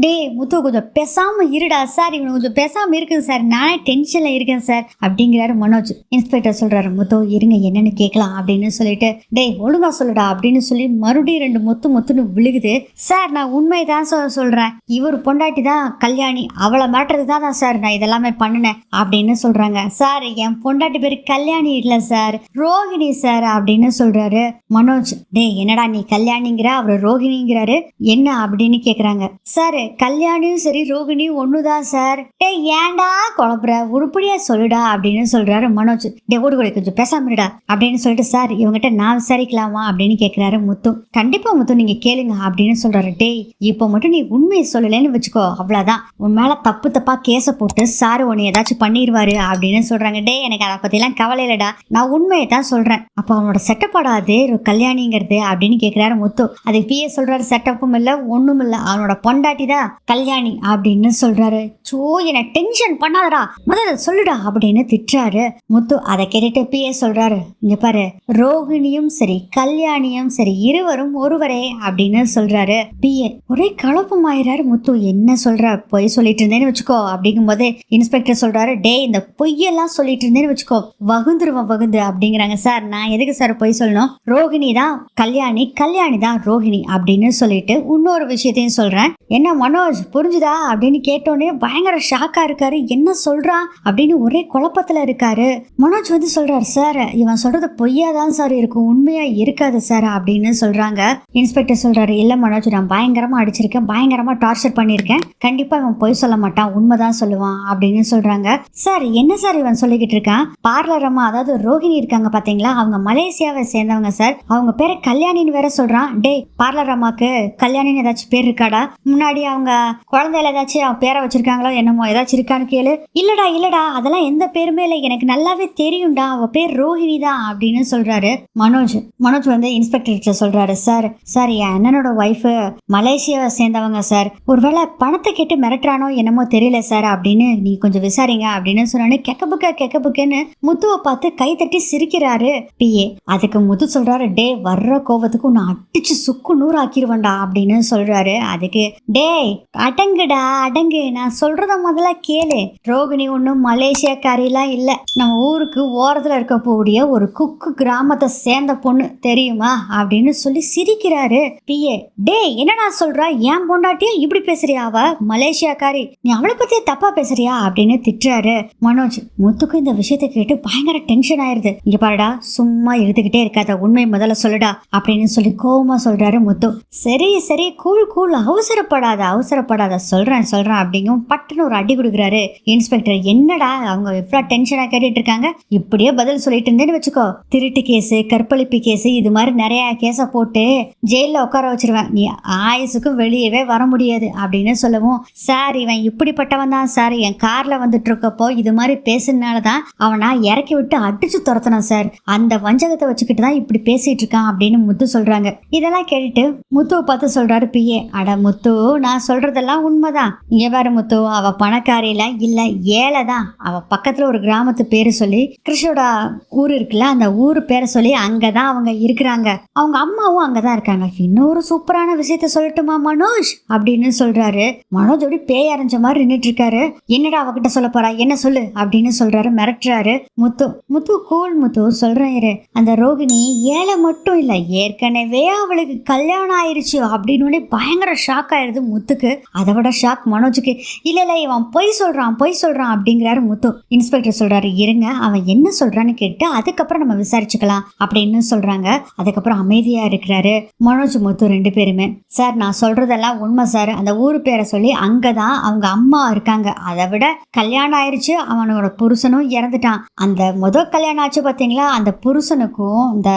டே முத்து கொஞ்சம் பேசாம இருடா சார், இவனு கொஞ்சம் பேசாம இருக்குங்க சார், நானே டென்ஷன்ல இருக்கேன் சார் அப்படிங்கிறாரு மனோஜ். இன்ஸ்பெக்டர் சொல்றாரு, முத்து இருங்க என்னன்னு கேட்கலாம் அப்படின்னு சொல்லிட்டு, டே ஒழுங்கா சொல்லுடா அப்படின்னு சொல்லி மறுபடியும் 2 முத்துன்னு விழுகுது. சார் நான் உண்மைதான் சொல்றேன், இவர் பொண்டாட்டி தான் கல்யாணி, அவளை மாட்டுறதுக்கு தான் சார் நான் இதெல்லாமே பண்ணினேன் அப்படின்னு சொல்றாங்க. சார் என் பொண்டாட்டி பேரு கல்யாணி இல்ல சார், ரோகிணி சார் அப்படின்னு சொல்றாரு மனோஜ். டே என்னடா நீ கல்யாணிங்கிற, அவர் ரோகிணிங்கிறாரு என்ன அப்படின்னு கேக்குறாங்க. சார் கல்யாணியும் சரி ரோகிணியும் ஒண்ணுதான் சார். டே ஏன்டா குழப்புற, உருப்படியா சொல்லுடா அப்படின்னு சொல்றாரு மனோஜ். டே ஓடுகொலை கொஞ்சம் பேசாமடா அப்படின்னு சொல்லிட்டு, சார் இவங்கிட்ட நான் விசாரிக்கலாமா அப்படின்னு கேக்குறாரு முத்து. கண்டிப்பா முத்து நீங்க கேளுங்க அப்படின்னு சொல்றாரு. டே இப்ப மட்டும் நீ உண்மையை சொல்லலன்னு வச்சுக்கோ, அவ்வளவுதான், உன் மேல தப்பா கேச போட்டு சாரு உன்னை ஏதாச்சும் பண்ணிடுவாரு அப்படின்னு சொல்றாங்க. டே எனக்கு அதை பத்தி எல்லாம் கவலை இல்லடா, நான் உண்மையை தான் சொல்றேன். அப்ப அவனோட செட்டப்பாடாது கல்யாணிங்கிறது அப்படின்னு கேக்குறாரு முத்து. அதுக்கு பிஏ சொல்றாரு, செட்டப்பும் இல்ல ஒண்ணும் இல்ல, அவனோட பொண்டாட்டி தான் கல்யாணி அப்படின்னு சொல்றாரு. சோ என்ன டென்ஷன் பண்ணாதடா, முதல்ல சொல்லுடா அப்படின்னு திட்டுறாரு முத்து. அதை கேட்டுட்டு பிஏ சொல்றாரு, இங்க பாரு, ரோகிணியும் சரி கல்யாணியும் சரி இருவரும் ஒருவரே அப்படின்னு சொல்றாரு பிஏ. ஒரே குழப்பமாயிராரு முத்து. என்ன சொல்ற, பொய் சொல்லிட்டு இருந்தேன்னு வச்சுக்கோ அப்படிங்கும் போது இன்ஸ்பெக்டர் சொல்றாரு, டே இந்த பொய்யெல்லாம் சொல்லிட்டு இருந்தேன்னு வச்சுக்கோ வகுந்து அப்படிங்கிறாங்க. சார் நான் எதுக்கு சார் பொய் சொல்லணும், ரோகிணி தான் கல்யாணி தான் ரோகிணி அப்படின்னு சொல்லிட்டு இன்னொரு விஷயத்தையும் சொல்றேன். என்ன மனோஜ் புரிஞ்சுதா அப்படின்னு கேட்டோன்னே பயங்கர ஷாக்கா இருக்காரு. என்ன சொல்றான் அப்படின்னு ஒரே குழப்பத்துல இருக்காரு. மனோஜ் வந்து சொல்றாரு, சார் இவன் சொல்றது பொய்யாதான் சார் இருக்கும், உண்மையா இருக்காது சார் அப்படின்னு சொல்றாங்க. இன்ஸ்பெக்டர் சொல்றாரு, இல்ல மனோஜ் நான் பயங்கரமா அடிச்சிருக்கேன், பயங்கரமா டார்ச்சர் பண்ணிருக்கேன், கண்டிப்பா இவன் பொய் சொல்ல மாட்டான், உண்மைதான் சொல்லுவான் அப்படின்னு சொல்றாங்க. சார் என்ன சார் இவன் சொல்லிக்கிட்டு இருக்கான், பார்லர் அம்மா அதாவது ரோகிணி இருக்காங்க பாத்தீங்களா, அவங்க மலேசியாவை சேர்ந்தவங்க சார், அவங்க பேரை கல்யாணின்னு வேற சொல்றான். டே பார்லர் அம்மாக்கு கல்யாணின்னு ஏதாச்சும் பேர் இருக்காடா, முன்னாடி அவங்க குழந்தையில ஏதாச்சும் அவன் பேரை வச்சிருக்காங்களோ என்னமோ, ஏதாச்சும் இருக்கான்னு கேளு. இல்லடா அதெல்லாம் எந்த பேருமே இல்லை, எனக்கு நல்லாவே தெரியும்டா, அவ பேர் ரோஹிணி தான் அப்படின்னு சொல்றாரு மனோஜ் வந்து இன்ஸ்பெக்டர் சொல்றாரு, சார் என் அண்ணனோட ஒய்ஃப் மலேசியாவை சேர்ந்தவங்க சார், ஒருவேளை பணத்தை கேட்டு மிரட்டுறானோ என்னமோ தெரியல சார் அப்படின்னு நீ கொஞ்சம் விசாரிங்க அப்படின்னு சொன்னானே கெக்கபுக்கன்னு முத்துவை பார்த்து கை தட்டி சிரிக்கிறாரு பிஏ. அதுக்கு முத்து சொல்றாரு, டே வர்ற கோவத்துக்கு உன்னை அடிச்சு சுக்கு நூறு ஆக்கிடுவேன்டா அப்படின்னு சொல்றாரு. அதுக்கு டே அடங்கு, நான் சொல்றத முதல்ல கேளு, ரோகிணி ஒன்னும் மலேசியாக்காரிலாம் இல்ல, நம்ம ஊருக்கு ஓரத்துல இருக்க கூடிய ஒரு குக்கு கிராமத்தை சேர்ந்த பொண்ணு தெரியுமா அப்படின்னு சொல்லி சிரிக்கிறாரு பிஏ. டே என்னடா சொல்ற, ஏன் பொண்டாட்டியா இப்படி பேசுறியா, அவ மலேசியாக்காரி, நீ அவளை பத்தியே தப்பா பேசுறியா அப்படின்னு திட்டுறாரு மனோஜ். முத்துக்கு இந்த விஷயத்தை கேட்டு பயங்கர டென்ஷன் ஆயிருது. இங்க பாருடா, சும்மா எழுதுகிட்டே இருக்காத, உண்மை முதல்ல சொல்லுடா அப்படின்னு சொல்லி கோவமா சொல்றாரு முத்து. சரி கூல் அவசரப்படாத சொல்றேன் அப்படிங்கும் பட்டுன்னு ஒரு அடி கொடுக்குறாரு இன்ஸ்பெக்டர். என்னடா அவங்க எவ்வளவு டென்ஷனா கேட்டுட்டு இருக்காங்க, இப்படியே பதில் சொல்லிட்டு இருந்தேன்னு வச்சுக்கோ, திருட்டு கேஸ் கற்பழிப்பு கேஸ் இது மாதிரி நிறைய கேஸ போட்டு ஜெயில உட்கார வச்சிருவேன், நீ ஆயுசுக்கும் வெளியவே வர முடியாது அப்படின்னு சொல்லவும், சார் இவன் இப்படிப்பட்டவன் தான் சார், என் கார்ல வந்துட்டு இருக்கப்போ இது மாதிரி பேசுனாலதான் அவனா இறக்கி விட்டு அடிச்சு துரத்தணும் சார். அந்த வஞ்சகத்தை வச்சுக்கிட்டு தான் இப்படி பேசிட்டு இருக்கான் அப்படின்னு முத்து சொல்றாங்க. இதெல்லாம் கேட்டுட்டு முத்துவை பார்த்து சொல்றாரு பிஏ, அட முத்து, நான் சொல்றதெல்லாம் உண்மைதான். இங்க பாரு முத்து, அவ பணக்காரியில இல்ல ஏழை தான். அவ பக்கத்துல ஒரு கிராமத்து பேரு சொல்லி, கிருஷ்ணோட ஊர் இருக்குல்ல, அந்த ஊர் பேரை சொல்லி அங்கதான் அவங்க இருக்கிறாங்க. அவங்க அம்மாவும் அங்கதான் இருக்காங்க. இன்னொரு சூப்பரான விஷயத்த சொல்லட்டுமா மனோஜ் அப்படின்னு சொல்றாரு. மனோஜ் அப்படி பேய் அரைஞ்ச மாதிரி நின்றுட்டு இருக்காரு. என்னடா அவகிட்ட சொல்ல போறா, என்ன சொல்லு அப்படின்னு சொல்றாரு, மிரட்டுறாரு. முத்து கூல் முத்து, சொல்றேன் இரு. அந்த ரோகிணி ஏழை மட்டும் இல்ல, ஏற்கனவே அவளுக்கு கல்யாணம் ஆயிருச்சு அப்படின்னு பயங்கர ஷாக் ஆயிருது முத்துக்கு. அதை விட ஷாக் மனோஜுக்கு. இல்ல இவன் பொய் சொல்றான் அப்படிங்கிறாரு முத்து. இன்ஸ்பெக்டர் சொல்றாரு, இருங்க அவன் என்ன சொல்றான்னு கேட்டு அதுக்கப்புறம் நம்ம விசாரிச்சுக்கலாம் அப்படின்னு சொல்றாங்க. அதுக்கப்புறம் அமைதியா இருக்கிறாரு மனோஜ் முத்து ரெண்டு பேருமே. சார், நான் சொல்றதெல்லாம் உண்மை சார். அந்த ஊரு பேரை சொல்லி அங்கதான் அவங்க அம்மா இருக்காங்க. அதை விட கல்யாணம் ஆயிருச்சு, அவனோட புருஷனும் இறந்துட்டான். அந்த முதல் கல்யாணம் ஆச்சு பாத்தீங்களா, அந்த புருஷனுக்கும் இந்த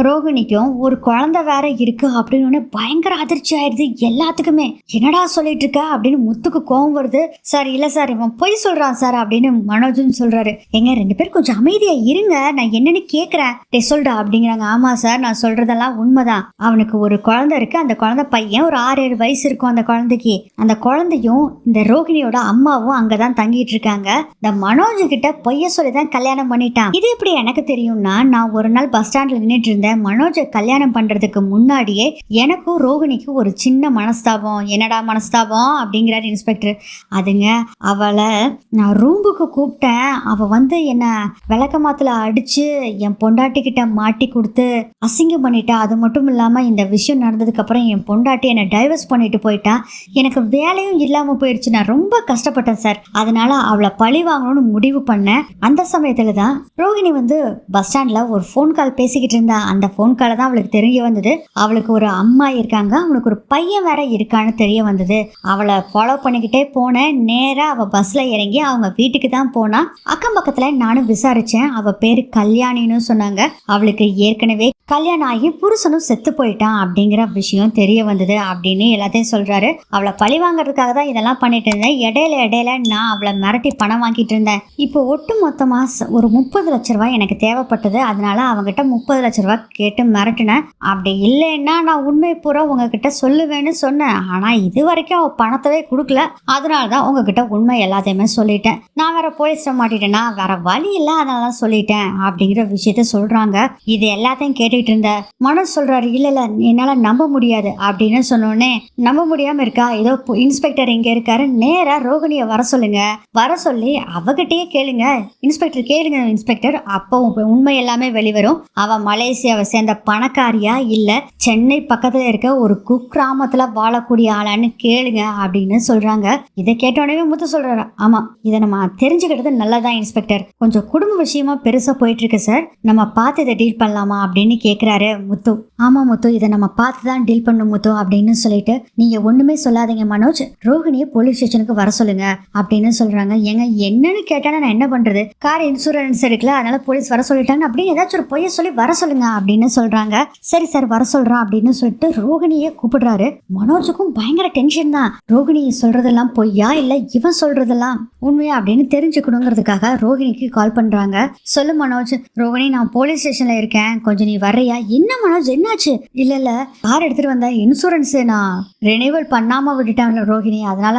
ரோகிணிக்கும் ஒரு குழந்தை வேற இருக்கு அப்படின்னு பயங்கர அதிர்ச்சி ஆயிடுது எல்லாத்துக்குமே. என்னடா சொல்லிட்டு இருக்க அப்படின்னு முத்துக்கு கோவம் வருது. சார் இல்ல சார், இவன் பொய் சொல்றான் சார் அப்படின்னு மனோஜும் சொல்றாரு. எங்க ரெண்டு பேரும் கொஞ்சம் அமைதியா இருங்க, நான் என்னன்னு கேக்குறேன், சொல்றா அப்படிங்கிறாங்க. ஆமா சார், நான் சொல்றதெல்லாம் உண்மைதான். அவனுக்கு ஒரு குழந்தை இருக்கு. அந்த குழந்தை பையன் ஒரு 6-7 வயசு இருக்கும் அந்த குழந்தைக்கு. அந்த குழந்தையும் இந்த ரோகிணியோட அம்மாவும் அங்கதான் தங்கிட்டு இருக்காங்க. இந்த மனோஜ் கிட்ட பொய்ய சொல்லிதான் கல்யாணம் பண்ணிட்டான். இது எப்படி எனக்கு தெரியும்னா, நான் ஒரு நாள் பஸ் ஸ்டாண்ட்ல நின்றுட்டு இருந்தேன். மனோஜை கல்யாணம் பண்றதுக்கு முன்னாடியே எனக்கும் ரோகிணிக்கும் ஒரு சின்ன மனஸ்தாபம். என்னடா மனஸ்தாபம் அப்படிங்கிறாரு இன்ஸ்பெக்டர். அதுங்க, அவளை நான் ரூமுக்கு கூப்பிட்டேன். அவ வந்து என்ன விளக்கமாத்துல அடிச்சு என் பொண்டாட்டிக்கிட்ட மாட்டி கொடுத்து அசிங்கம் பண்ணிட்டா. அது மட்டும் இல்லாம இந்த விஷயம் நடந்ததுக்கு அப்புறம் என் பொண்டாட்டி என்னை டைவர்ஸ் பண்ணிட்டு போயிட்டா. எனக்கு வேலையும் இல்லாம போயிடுச்சு. நான் ரொம்ப கஷ்டப்பட்டேன் சார். அதனால அவளை பழி வாங்கணும்னு முடிவு பண்ணேன். அந்த சமயத்துல தான் ரோகிணி வந்து பஸ் ஸ்டாண்ட்ல ஒரு ஃபோன் கால் பேசிக்கிட்டு இருந்தா. அந்த ஃபோன் காலை தான் அவளுக்கு தெரிய வந்தது அவளுக்கு ஒரு அம்மா இருக்காங்க, அவனுக்கு ஒரு பையன் வேற இருக்கான்னு தெரிய வந்தது. அவளை ஃபாலோ பண்ணிக்கிட்டே போனேன். நேரா அவ பஸ்ல இறங்கி அவங்க வீட்டுக்கு தான் போனா. அக்கம் பக்கத்துல நானும் விசாரிச்சேன். அவ பேரு கல்யாணின்னு சொன்னாங்க. அவளுக்கு ஏற்கனவே கல்யாணம் ஆகி புருஷனும் செத்து போயிட்டான் அப்படிங்கிற விஷயம் தெரிய வந்தது அப்படின்னு எல்லாத்தையும் சொல்றாரு. அவளை பழி வாங்கறதுக்காக தான் இதெல்லாம் பண்ணிட்டு இருந்தேன். இடையில நான் அவளை மிரட்டி பணம் வாங்கிட்டு இருந்தேன். இப்போ ஒட்டு மொத்தமா ஒரு 30 லட்ச ரூபாய் எனக்கு தேவைப்பட்டது. அதனால அவங்ககிட்ட 30 லட்ச ரூபாய் கேட்டு மிரட்டினேன். அப்படி இல்லைன்னா நான் உண்மை பூரா உங்ககிட்ட சொல்லுவேன்னு சொன்னேன். ஆனா இது வரைக்கும் அவ பணத்தவே கொடுக்கல. அதனாலதான் உங்ககிட்ட உண்மை எல்லாத்தையுமே சொல்லிட்டேன். நான் வேற போலீஸ் மாட்டிட்டேன்னா வேற வழி இல்லை, அதனாலதான் சொல்லிட்டேன் அப்படிங்கிற விஷயத்த சொல்றாங்க. இது எல்லாத்தையும் கேட்டுக்கிட்டு இருந்த மனோஜ் சொல்றாரு, இல்ல என்னால நம்ப முடியாது அப்படின்னு சொன்னோடனே, நம்ப முடியாம இருக்கா, ஏதோ இன்ஸ்பெக்டர் இங்க இருக்காரு, நேரா ரோகிணிய வர சொல்லுங்க, வர சொல்லி அவகிட்டயே கேளுங்க இன்ஸ்பெக்டர், கேளுங்க இன்ஸ்பெக்டர், அப்போ உண்மை எல்லாமே வெளிவரும். அவ மலேசியாவை சேர்ந்த பணக்காரியா இல்ல சென்னை பக்கத்துல இருக்க ஒரு குக்கிராமத்துல வாழக்கூடிய ஆளான்னு கேளுங்க அப்படின்னு சொல்றாங்க. இதை கேட்டோடனே முத்து சொல்றாரு, ஆமா இதை நம்ம தெரிஞ்சுக்கிட்டது நல்லதான் இன்ஸ்பெக்டர். கொஞ்சம் குடும்ப விஷயமா பெருசா போயிட்டு இருக்கு சார், நம்ம பார்த்து இதை டீல் பண்ணலாமா அப்படின்னு கேக்குறாரு முத்து. ஆமா முத்து, இதை நம்ம பார்த்துதான் டீல் பண்ணும் முத்து அப்படின்னு சொல்லிட்டு, நீங்க ஒண்ணுமே சொல்லாதீங்க மனோஜ், ரோகிணியை போலீஸ் ஸ்டேஷனுக்கு வர சொல்லுங்க அப்படின்னு சொல்றாங்க. ஏங்க என்னன்னு கேட்டானா நான் என்ன பண்றது, கார் இன்சூரன்ஸ் எடுக்கல அதனால போலீஸ் வர சொல்லிட்டாங்க அப்படின்னு ஏதாச்சும் ஒரு பொய்ய சொல்லி வர சொல்லுங்க அப்படின்னு சொல்றாங்க. சரி சார் வர சொல்றான் அப்படின்னு சொல்லிட்டு ரோகிணியை கூப்பிடுறாரு. மனோஜுக்கும் பயங்கர டென்ஷன் தான். ரோகிணி சொல்றதெல்லாம் பொய்யா இல்ல இவன் சொல்றதெல்லாம் உண்மையா அப்படின்னு தெரிஞ்சுக்கணுங்கிறதுக்காக ரோகிணிக்கு கால் பண்றாங்க. சொல்லு மனோஜ், ரோகிணி நான் போலீஸ் ஸ்டேஷன்ல இருக்கேன், கொஞ்சம் நீ வர்றியா? என்ன மனோஜ் என்னாச்சு? இல்ல கார் எடுத்துட்டு வந்த இன்சூரன்ஸ் நான் ரெனியூவல் பண்ணாம விட்டுட்டேன் ரோகிணி, அதனால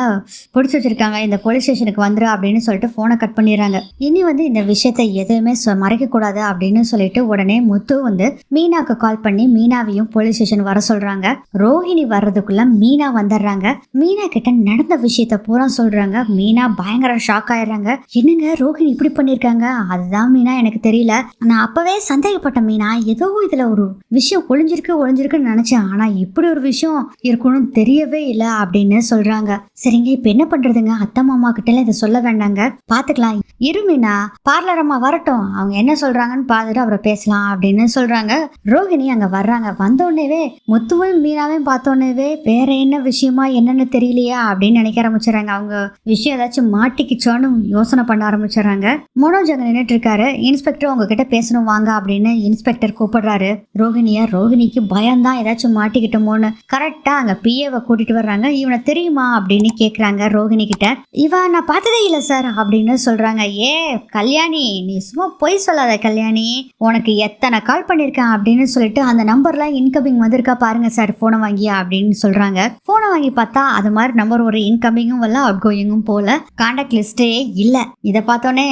பிடிச்சி வச்சிருக்காங்க, இந்த போலீஸ் ஸ்டேஷனுக்கு வந்துரு அப்படின்னு சொல்லிட்டு போனை கட் பண்ணிடுறாங்க. இனி வந்து இந்த விஷயத்தை எதுவுமே மறைக்க கூடாது அப்படின்னு சொல்லிட்டு உடனே முத்து வந்து மீனாக்கு கால் பண்ணி மீனாவையும் போலீஸ் ஸ்டேஷன் வர சொல்றாங்க. ரோஹிணி வர்றதுக்குள்ள மீனா வந்துடுறாங்க. மீனா கிட்ட நடந்த விஷயத்த பூரா சொல்றாங்க. மீனா பயங்கர ஷாக் ஆயிடுறாங்க. என்னங்க ரோஹிணி இப்படி பண்ணிருக்காங்க? அதுதான் மீனா எனக்கு தெரியல, நான் அப்பவே சந்தேகப்பட்டேன் மீனா, ஏதோ இதுல ஒரு விஷயம் ஒளிஞ்சிருக்குன்னு நினைச்சேன், ஆனா இப்படி ஒரு விஷயம் இருக்குன்னு தெரியவே இல்லை அப்படின்னு சொல்றாங்க. சரிங்க இப்ப என்ன பண்றதுங்க, அத்தை மாமா கிட்ட இதை சொல்ல வேண்டாங்க, பாத்துக்கலாம், இரு மீனா பார்லர் அம்மா வரட்டும், அவங்க என்ன சொல்றாங்கன்னு பார்த்துட்டு அவரை பேசலாம் அப்படின்னு சொல்றாங்க. ரோஹிணி அங்க வர்றாங்க. வந்தோடனேவே முத்துவையும் மீனாவையும் பார்த்தோன்னேவே வேற என்ன விஷயமா என்னன்னு தெரியலையா அப்படின்னு நினைக்க ஆரம்பிச்சுறாங்க. அவங்க விஷயம் ஏதாச்சும் மாட்டிக்கிச்சோன்னு யோசனை பண்ண ஆரம்பிச்சிடறாங்க. மனோஜ் அங்க நின்றுட்டு இருக்காரு. இன்ஸ்பெக்டர் உங்ககிட்ட பேசணும் வாங்க அப்படின்னு இன்ஸ்பெக்டர் கூப்பிடுறாரு ரோஹிணிய. ரோஹிணிக்கு பயம்தான் ஏதாச்சும் மாட்டிக்கிட்டோமோன்னு. கரெக்டா அங்க பிஏவை கூட்டிட்டு வர்றாங்க. இவனை தெரியுமா அப்படின்னு கேக்குறாங்க ரோஹிணி கிட்ட. இவன் நான் பார்த்ததே இல்லை சார் அப்படின்னு அப்படின்னு சொல்றாங்க. ஏ கல்யாணி, நீ சும்மா பொய் சொல்லாத கல்யாணி, உனக்கு எத்தனை கால் பண்ணிருக்கேன் அப்படின்னு சொல்லிட்டு அந்த நம்பர்ல இன்கமிங் வந்திருக்கா பாருங்க சார், போனை வாங்கியா அப்படின்னு சொல்றாங்க. போனை வாங்கி பார்த்தா அது மாதிரி நம்பர் ஒரு இன்கமிங்கும் வரல, அவுட் கோயிங்கும் போல, கான்டாக்ட் லிஸ்டே இல்ல. இதை பார்த்தோன்னே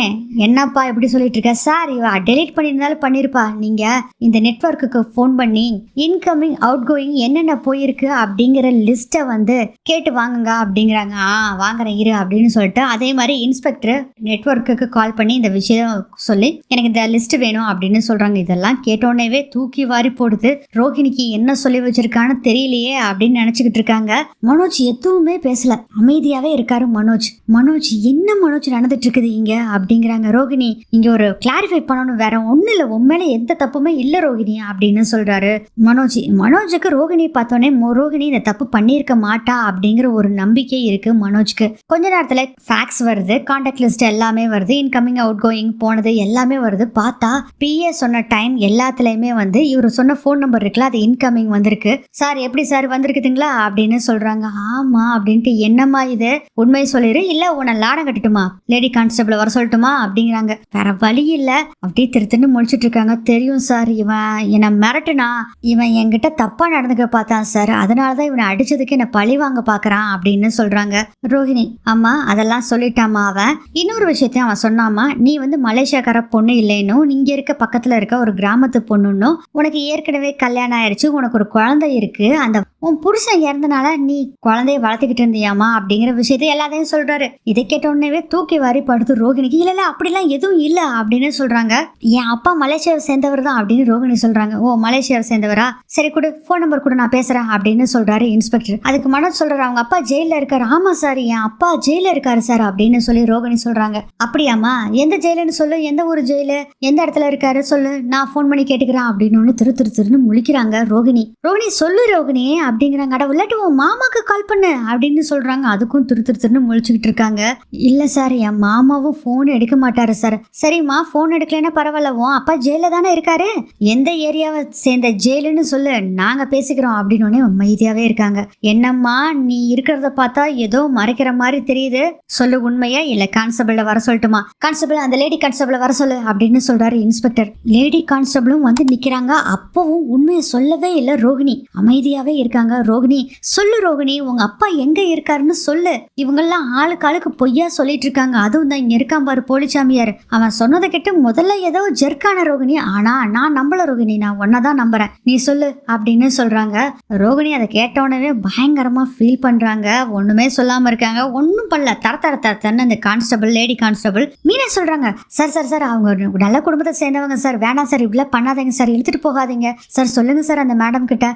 என்னப்பா எப்படி சொல்லிட்டு இருக்க சார், இவ டெலீட் பண்ணியிருந்தாலும் பண்ணிருப்பா, நீங்க இந்த நெட்வொர்க்குக்கு போன் பண்ணி இன்கமிங் அவுட் கோயிங் என்னென்ன போயிருக்கு அப்படிங்கிற லிஸ்ட்டை வந்து கேட்டு வாங்குங்க அப்படிங்கிறாங்க. வாங்குறேன் இரு அப்படின்னு சொல்லிட்டு அதே மாதிரி இன்ஸ்பெக்டர் நெட்வொர்க்குக்கு கால் பண்ணி இந்த விஷயம் சொல்லி எனக்கு இந்த லிஸ்ட் வேணும் அப்படின்னு சொல்றாங்க. இதெல்லாம் கேட்டோன்னே தூக்கி வாரி போடுது. ரோஹிணிக்கு என்ன சொல்லி வச்சிருக்கான்னு தெரியலையே அப்படின்னு நினைச்சுக்கிட்டு இருக்காங்க. மனோஜ் எதுவுமே பேசல, அமைதியாவே இருக்காரு மனோஜ். மனோஜ் என்ன மனோஜ் நடந்துட்டு இருக்குது இங்க அப்படிங்கிறாங்க. ரோஹிணி இங்க ஒரு கிளாரிஃபை பண்ணணும், வேற ஒண்ணு இல்ல, உண்மையில எந்த தப்புமே இல்ல ரோஹிணி அப்படின்னு சொல்றாரு மனோஜ். மனோஜுக்கு ரோஹிணி பார்த்தோன்னே ரோஹிணி இந்த தப்பு பண்ணியிருக்க மாட்டா அப்படிங்கிற ஒரு நம்பிக்கை இருக்கு மனோஜ்க்கு. கொஞ்ச நேரத்துல ஃபேக்ஸ் வருது, கான்டாக்ட் லிஸ்ட் எல்லாமே வருது, இன்கமிங் அவுட் கோயிங் போனது எல்லாமே வருது. பார்த்தா பிஏ சொன்ன டைம் எல்லாத்துலயுமே வந்து இவரு சொன்ன போன் நம்பர் இருக்குல்ல, அது இன்கமிங் வந்திருக்கு. சார் எப்படி சார் வந்திருக்குதுங்களா அப்படின்னு சொல்றாங்க. ஆமா அப்படின்ட்டு, என்னம்மா இது, உண்மை சொல்லிரு இல்ல உன்னை லாடம் கட்டுட்டுமா, லேடி கான்ஸ்டபிள் வர சொல்லட்டுமா அப்படிங்கிறாங்க. வேற வழி இல்ல, அப்படியே திருத்துன்னு முடிச்சிட்டு இருக்காங்க. தெரியும் சார், இவன் என்னை மிரட்டுனா, இவன் என்கிட்ட தப்பா நடந்துக்க பார்த்தான் சார், அதனாலதான் இவனை அடிச்சதுக்கு என்ன பழி வாங்க பாக்குறான் அப்படின்னு சொல்றாங்க. ரோஹிணி அம்மா அதெல்லாம் சொல்லிட்டாமா, அவன் இன்னொரு விஷயத்தையும் அவன் சொன்னாமா, நீ வந்து மலேசியாக்கார பொண்ணு இல்லைன்னும், நீங்க இருக்க பக்கத்துல இருக்க ஒரு கிராமத்து பொண்ணுன்னும், உனக்கு ஏற்கனவே கல்யாணம் ஆயிடுச்சு, உனக்கு ஒரு குழந்தை இருக்கு, அந்த உன் புருஷன் இறந்தனால நீ குழந்தைய வளர்த்துக்கிட்டு இருந்தியாமா அப்படிங்கிற விஷயத்தை எல்லாத்தையும் சொல்றாரு. இதை கேட்ட உடனே தூக்கி வாரி படுத்து ரோஹிணிக்கு. இல்ல அப்படிலாம் எதுவும் இல்ல அப்படின்னு சொல்றாங்க. என் அப்பா மலேசியாவை சேர்ந்தவர் தான் அப்படின்னு ரோஹிணி சொல்றாங்க. ஓ மலேசியாவை சேர்ந்தவரா, சரி கொடு போன் நம்பர் கூட நான் பேசுறேன் அப்படின்னு சொல்றாரு இன்ஸ்பெக்டர். அதுக்கு மனோஜ் சொல்றாரு, அவங்க அப்பா ஜெயில இருக்காரு. ஆமா சார், என் அப்பா ஜெயில இருக்காரு சார் அப்படின்னு சொல்லி ரோஹிணி சொல்றாங்க. அப்படியாமா, எந்த ஜெயிலுன்னு சொல்லு, எந்த ஊர் ஜெயிலு, எந்த இடத்துல இருக்காரு சொல்லு, நான் போன் பண்ணி கேட்டுக்கிறேன் அப்படின்னு திருன்னு முழிக்கிறாங்க ரோஹிணி. ரோஹிணி சொல்லு ரோஹிணி அப்படிங்கிறாங்க. அட இல்லாட்டி உன் மாமாக்கு கால் பண்ணு அப்படின்னு சொல்றாங்க. அதுக்கும் திருன்னு முழிச்சுக்கிட்டு இருக்காங்க. இல்ல சார், என் மாமாவும் போன் எடுக்க மாட்டாரு சார். சரிம்மா, போன் எடுக்கலன்னா பரவாயில்ல, உன் அப்பா ஜெயில தானே இருக்காரு, எந்த ஏரியாவை சேர்ந்த ஜெயிலுன்னு சொல்லு, நாங்க பேசிக்கிறோம் அப்படின்னு அமைதியாவே இருக்காங்க. என்னம்மா நீ இருக்கிறத பார்த்தா ஏதோ மறைக்கிற மாதிரி தெரியுது, சொல்லு உண்மையா இல்ல கான்ஸ்டபிள வர சொல்லட்டுமா, கான்ஸ்டபிள் அந்த லேடி கான்ஸ்டபிள வர சொல்லு அப்படின்னு சொல்றாரு இன்ஸ்பெக்டர். லேடி கான்ஸ்டபிளும் வந்து நிக்கிறாங்க. அப்பவும் உண்மையை சொல்லவே இல்லை ரோஹிணி, அமைதியாவே இருக்காங்க. ரோஹிணி சொல்லு ரோஹிணி, உங்க அப்பா எங்க இருக்காருன்னு சொல்லு, இவங்கெல்லாம் ஆளுக்கு ஆளுக்கு பொய்யா சொல்லிட்டு இருக்காங்க. அதுவும் தான் இங்க இருக்கான் பாரு போலிச்சாமியார், அவன் சொன்னதை கேட்டு முதல்ல ஏதோ ஜெர்க்கான ரோஹிணி, ஆனா நான் நம்பல ரோஹிணி, நான் ஒன்னதான் நம்புறேன், நீ சொல்லு அப்படின்னு சொல்றாங்க. ரோஹிணி அதை கேட்டோடனே பயங்கரமா ஃபீல் பண்றாங்க. ஒண்ணுமே சொல்லாம இருக்காங்க. ஒன்னும் பண்ணல, தரன்னு அந்த கான்ஸ்டபிள் லேடி கான்ஸ்டபிள் மீனா சொல்றாங்க. சார் சார் சார், அவங்க நல்ல குடும்பத்தை சேர்ந்தவங்க சார், வேணாம் சார், இப்படிலாம் பண்ணாதீங்க சார், இழுத்துட்டு போகாதீங்க சார், சொல்லுங்க சார் அந்த மேடம் கிட்ட.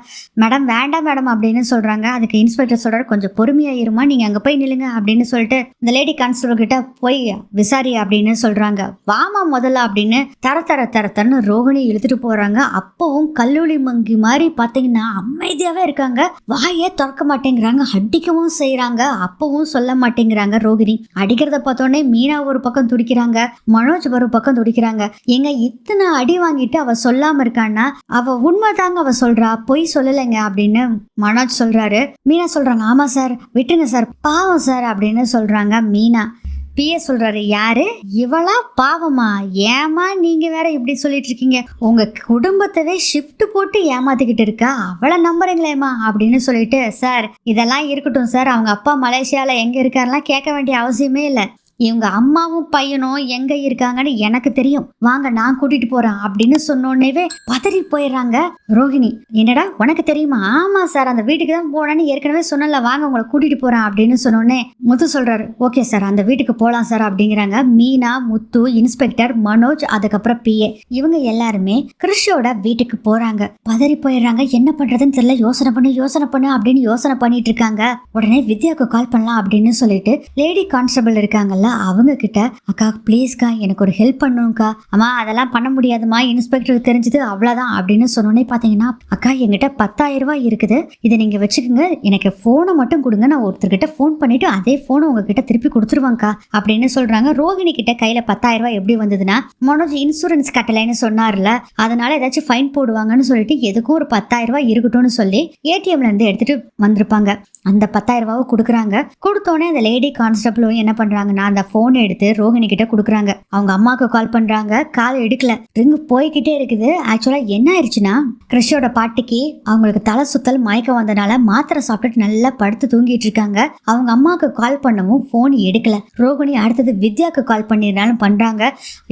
மேடம் வேண்டாம் மேடம் அப்படின்னு சொல்றாங்க. அதுக்கு இன்ஸ்பெக்டர் சொல்றாரு, கொஞ்சம் பொறுமையா இருமா, நீங்க அங்க போய் நில்லுங்க அப்படின்னு சொல்லிட்டு இந்த லேடி கான்ஸ்டபிள் கிட்ட போய் விசாரி அப்படின்னு சொல்றாங்க. வாமா முதல்ல அப்படின்னு தரன்னு ரோஹிணி இழுத்துட்டு போறாங்க. அப்பவும் கல்லூரி மங்கி மாதிரி பாத்தீங்கன்னா அமைதியாவே இருக்காங்க, வாயே திறக்க மாட்டேங்கிறாங்க, அடிக்கவும் செய்யறாங்க, அப்பவும் சொல்ல மாட்டேங்கிறாங்க ரோஹிணி. அடிக்கிறத பார்த்தோன்னே மீனா ஒரு பக்கம் துடிக்கிறாங்க, மனோஜ் ஒரு பக்கம் துடிக்கிறாங்க. எங்க இத்தனை அடி வாங்கிட்டு அவ சொல்லாம இருக்கான்னா அவ உண்மைதாங்க அவ சொல்றா, பொய் சொல்லலைங்க அப்படின்னு மனோஜ் சொல்றாரு. மீனா சொல்றாங்க, ஆமா சார் விட்டுருங்க சார், பாவம் சார் அப்படின்னு சொல்றாங்க மீனா. பிஏ சொல்றாரு, யாரு இவளா பாவமா, ஏமா நீங்க வேற இப்படி சொல்லிட்டு இருக்கீங்க, உங்க குடும்பத்தவே ஷிஃப்ட் போட்டு ஏமாத்திக்கிட்டு இருக்கா, அவளை நம்புறீங்களேம்மா அப்படின்னு சொல்லிட்டு, சார் இதெல்லாம் இருக்கட்டும் சார், அவங்க அப்பா மலேசியால எங்க இருக்காருலாம் கேட்க வேண்டிய அவசியமே இல்லை, இவங்க அம்மாவும் பையனும் எங்க இருக்காங்கன்னு எனக்கு தெரியும், வாங்க நான் கூட்டிட்டு போறேன் அப்படின்னு சொன்னோடனே பதறி போயிடுறாங்க ரோஹிணி. என்னடா உனக்கு தெரியுமா, ஆமா சார் அந்த வீட்டுக்கு தான் போனேன்னு ஏற்கனவே சொன்னல, வாங்க உங்களை கூட்டிட்டு போறேன் அப்படின்னு சொன்னோடனே முத்து சொல்றாரு, ஓகே சார் அந்த வீட்டுக்கு போலாம் சார் அப்படிங்கிறாங்க. மீனா, முத்து, இன்ஸ்பெக்டர், மனோஜ், அதுக்கப்புறம் பிஏ, இவங்க எல்லாருமே கிறிஷோட வீட்டுக்கு போறாங்க. பதறி போயிடுறாங்க, என்ன பண்றதுன்னு தெரியல, யோசனை பண்ணு அப்படின்னு யோசனை பண்ணிட்டு இருக்காங்க. உடனே வித்யாவுக்கு கால் பண்ணலாம் அப்படின்னு சொல்லிட்டு லேடி கான்ஸ்டபிள் இருக்காங்கல்ல அவங்க கிட்ட, அக்கா ப்ளீஸ்க்கா எனக்கு ஒரு ஹெல்ப் பண்ணுங்கக்கா. அம்மா அதெல்லாம் பண்ண முடியாதுமா, இன்ஸ்பெக்டருக்கு தெரிஞ்சது அவ்வளோதான் அப்படின்னு சொன்னோன்னே பார்த்தீங்கன்னா, அக்கா என்கிட்ட 10,000 ரூபாய் இருக்குது, இதை நீங்கள் வச்சுக்கோங்க, எனக்கு ஃபோனை மட்டும் கொடுங்க, நான் ஒருத்தர்கிட்ட ஃபோன் பண்ணிட்டு அதே ஃபோனை உங்ககிட்ட திருப்பி கொடுத்துருவாங்க்கா அப்படின்னு சொல்கிறாங்க. ரோஹிணி கிட்ட கையில் 10,000 ரூபாய் எப்படி வந்ததுன்னா, மனோஜ் இன்சூரன்ஸ் கட்டலைன்னு சொன்னார்ல, அதனால ஏதாச்சும் ஃபைன் போடுவாங்கன்னு சொல்லிட்டு எதுக்கும் ஒரு 10,000 ரூபாய் இருக்கட்டும்னு சொல்லி ஏடிஎம்ல இருந்து எடுத்துட்டு வந்திருப்பாங்க. அந்த 10,000 ரூபாவை கொடுக்குறாங்க. கொடுத்தோடனே அந்த லேடி கான்ஸ்டபிளும் என்ன பண்ணுறாங்கன்னா, அந்த அந்த போன் எடுத்து ரோஹிணி கிட்ட கொடுக்குறாங்க. அவங்க அம்மாவுக்கு கால் பண்றாங்க, கால் எடுக்கல, ரிங்கு போய்கிட்டே இருக்குது. ஆக்சுவலா என்ன ஆயிடுச்சுன்னா, கிறிஷோட பாட்டிக்கு அவங்களுக்கு தலை சுத்தல் மயக்கம் வந்தனால மாத்திரை சாப்பிட்டுட்டு நல்லா படுத்து தூங்கிட்டு இருக்காங்க. அவங்க அம்மாவுக்கு கால் பண்ணவும் போன் எடுக்கல. ரோகிணி அடுத்தது வித்யாவுக்கு கால் பண்ணிருந்தாலும் பண்றாங்க.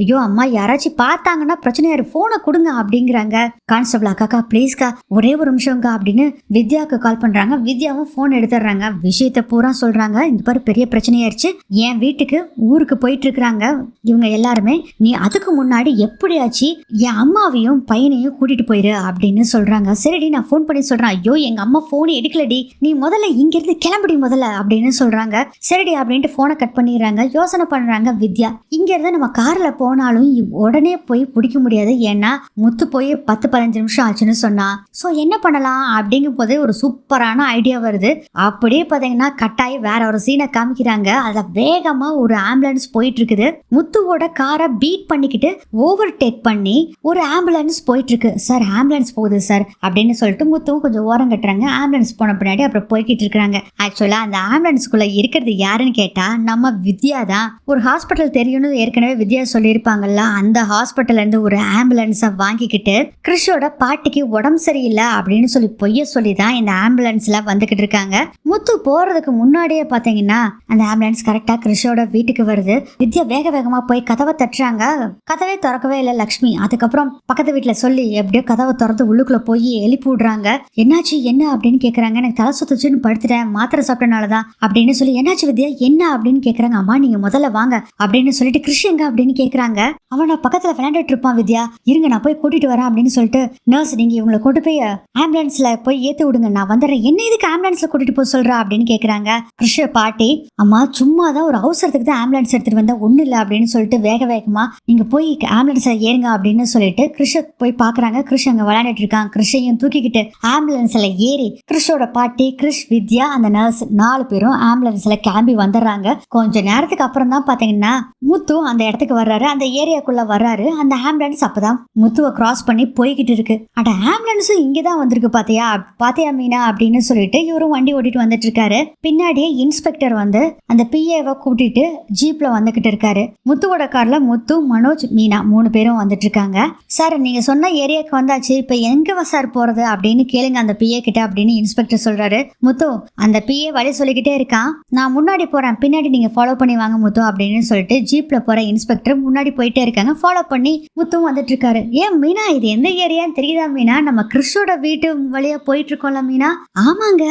ஐயோ அம்மா, யாராச்சும் பார்த்தாங்கன்னா பிரச்சனையா, போனை கொடுங்க அப்படிங்கிறாங்க. கான்ஸ்டபிள் அக்காக்கா ப்ளீஸ்க்கா, ஒரே ஒரு நிமிஷம்க்கா அப்படின்னு வித்யாவுக்கு கால் பண்றாங்க. வித்யாவும் போன் எடுத்துடுறாங்க. விஷயத்த பூரா சொல்றாங்க. இந்த பாரு, பெரிய பிரச்சனையாயிருச்சு, என் வீட்டுக்கு ஊருக்கு போயிட்டு இருக்கிறாங்க இவங்க எல்லாருமே, நீ அதுக்கு முன்னாடி எப்படியாச்சு என் அம்மாவையும் பையனையும் கூட்டிட்டு போயிரு அப்படின்னு சொல்றாங்க. சரிடி, நான் போன் பண்ணி சொல்றேன். ஐயோ எங்க அம்மா போன் எடுக்கலடி, நீ முதல்ல இங்க இருந்து கிளம்புடி முதல்ல அப்படின்னு சொல்றாங்க. சரிடி அப்படின்ட்டு போனை கட் பண்ணிடுறாங்க. யோசனை பண்றாங்க வித்யா, இங்க இருந்து நம்ம கார்ல போனாலும் உடனே போய் பிடிக்க முடியாது, ஏன்னா முத்து போய் 10-15 நிமிஷம் ஆச்சுன்னு சொன்னா. சோ என்ன பண்ணலாம் அப்படிங்கும் போதே ஒரு சூப்பரான ஐடியா வருது. அப்படியே பாத்தீங்கன்னா கட்டாயி வேற ஒரு சீனை காமிக்கிறாங்க. அதுல வேகமா ஒரு ஆம்புலன்ஸ் போயிட்டு இருக்குது. முத்துவோட காரை பீட் பண்ணிக்கிட்டு ஓவர் டேக் பண்ணி ஒரு ஆம்புலன்ஸ் போயிட்டு இருக்கு. சார் ஆம்புலன்ஸ் போகுது சார் அப்படின்னு சொல்லிட்டு முத்துவும் கொஞ்சம் ஓரம் கட்டுறாங்க. ஆம்புலன்ஸ் போன பின்னாடி அப்புறம் போய்கிட்டு இருக்காங்க. ஆக்சுவலா அந்த ஆம்புலன்ஸ்குள்ள இருக்கிறது யாருன்னு கேட்டா நம்ம வித்யா தான். ஒரு ஹாஸ்பிட்டல் தெரியும்னு ஏற்கனவே வித்யா சொல்லியிருப்பாங்கல்ல, அந்த ஹாஸ்பிட்டல்ல இருந்து ஒரு ஆம்புலன்ஸை வாங்கிக்கிட்டு கிறிஷோட பாட்டிக்கு உடம்பு சரியில்லை அப்படின்னு சொல்லி பொய்ய சொல்லி தான் இந்த ஆம்புலன்ஸ்ல வந்துகிட்டு இருக்காங்க. முத்து போறதுக்கு முன்னாடியே பாத்தீங்கன்னா அந்த ஆம்புலன்ஸ் கரெக்டா கிறிஷோட வீட்டுக்கு வருது. வித்யா வேக வேகமா போய் கதவை தட்டுறாங்க. கதவே திறக்கவே இல்லை லக்ஷ்மி. அதுக்கப்புறம் பக்கத்து வீட்டுல சொல்லி எப்படியோ கதவை திறந்து உள்ளுக்குள்ள போய் எழுப்பி விடுறாங்க. என்னாச்சு என்ன அப்படின்னு கேக்குறாங்க. எனக்கு தலை சுத்துச்சுன்னு படுத்துட்டேன், மாத்திரை சாப்பிட்டனாலதான் அப்படின்னு சொல்லி. என்னாச்சு வித்யா என்ன அப்படின்னு கேக்குறாங்க. அம்மா நீங்க முதல்ல வாங்க அப்படின்னு சொல்லிட்டு கிறிஷ் எங்க அப்படின்னு கேக்குறாங்க. அவன் பக்கத்துல விளையாண்டுட்டு இருப்பான். வித்யா இருங்க நான் போய் கூட்டிட்டு வரேன் அப்படின்னு சொல்லிட்டு, நர்ஸ் நீங்க இவங்களை கொண்டு போய் ஆம்புலன்ஸ்ல போய் ஏத்து விடுங்க, நான் வந்துடுறேன். என்ன இதுக்கு ஆம்புலன்ஸ்ல கூட்டிட்டு போய் சொல்றா அப்படின்னு கேக்குறாங்க. கிறிஷ பாட்டி, அம்மா சும்மா தான் ஒரு அவசரத்துக்கு தான் ஆம்புலன்ஸ் எடுத்துட்டு வந்தா, ஒண்ணு இல்ல அப்படின்னு சொல்லிட்டு வேக வேகமா நீங்க போய் ஆம்புலன்ஸ்ல ஏறுங்க அப்படின்னு சொல்லிட்டு கிறிஷ போய் பாக்குறாங்க. கிறிஷ் அங்க விளையாண்டுட்டு இருக்கான். கிறிஷையும் தூக்கிக்கிட்டு ஆம்புலன்ஸ்ல ஏறி கிறிஷோட பாட்டி, கிறிஷ், வித்யா, அந்த நர்ஸ் 4 பேரும் ஆம்புலன்ஸ்ல கிளம்பி வந்துடுறாங்க. கொஞ்ச நேரத்துக்கு அப்புறம் தான் பாத்தீங்கன்னா முத்து அந்த இடத்துக்கு வர்றாரு. அந்த ஏரியாக்குள்ள வர்றாரு. அந்த ஆம்புலன்ஸ் அப்பதான் முத்துவை கிராஸ் பண்ணி போய்கிட்டு இருக்கு. அட ஆம்புலன்ஸும் இங்கதான் வந்திருக்கு பாத்தியா மீனா அப்படின்னு சொல்லிட்டு இவரும் வண்டி ஓட்டிட்டு வந்துட்டு இருக்காரு. பின்னாடியே இன்ஸ்பெக்டர் வந்து அந்த பிஏவை கூட்டிட்டு ஜீப்ல வந்துகிட்டு இருக்காரு. முத்துவோட கார்ல முத்து, மனோஜ், மீனா 3 பேரும் வந்துட்டு இருக்காங்க. சார் நீங்க சொன்ன ஏரியாக்கு வந்தாச்சு, இப்ப எங்க சார் போறது அப்படின்னு கேளுங்க அந்த பிஏ கிட்ட அப்படின்னு இன்ஸ்பெக்டர் சொல்றாரு. முத்து அந்த பிஏ வழி சொல்லிக்கிட்டே இருக்கான், நான் முன்னாடி போறேன், பின்னாடி நீங்க ஃபாலோ பண்ணி வாங்க முத்து அப்படின்னு சொல்லிட்டு ஜீப்ல போற இன்ஸ்பெக்டர் முன்னாடி போயிட்டே இருக்காங்க. ஃபாலோ பண்ணி முத்துவும் வந்துட்டு இருக்காரு. ஏன் மீனா இது எந்த ஏரியான்னு தெரியுதா மீனா? நம்ம கிறிஷோட வீட்டு வழியா போயிட்டு இருக்கோம்ல மீனா? ஆமாங்க.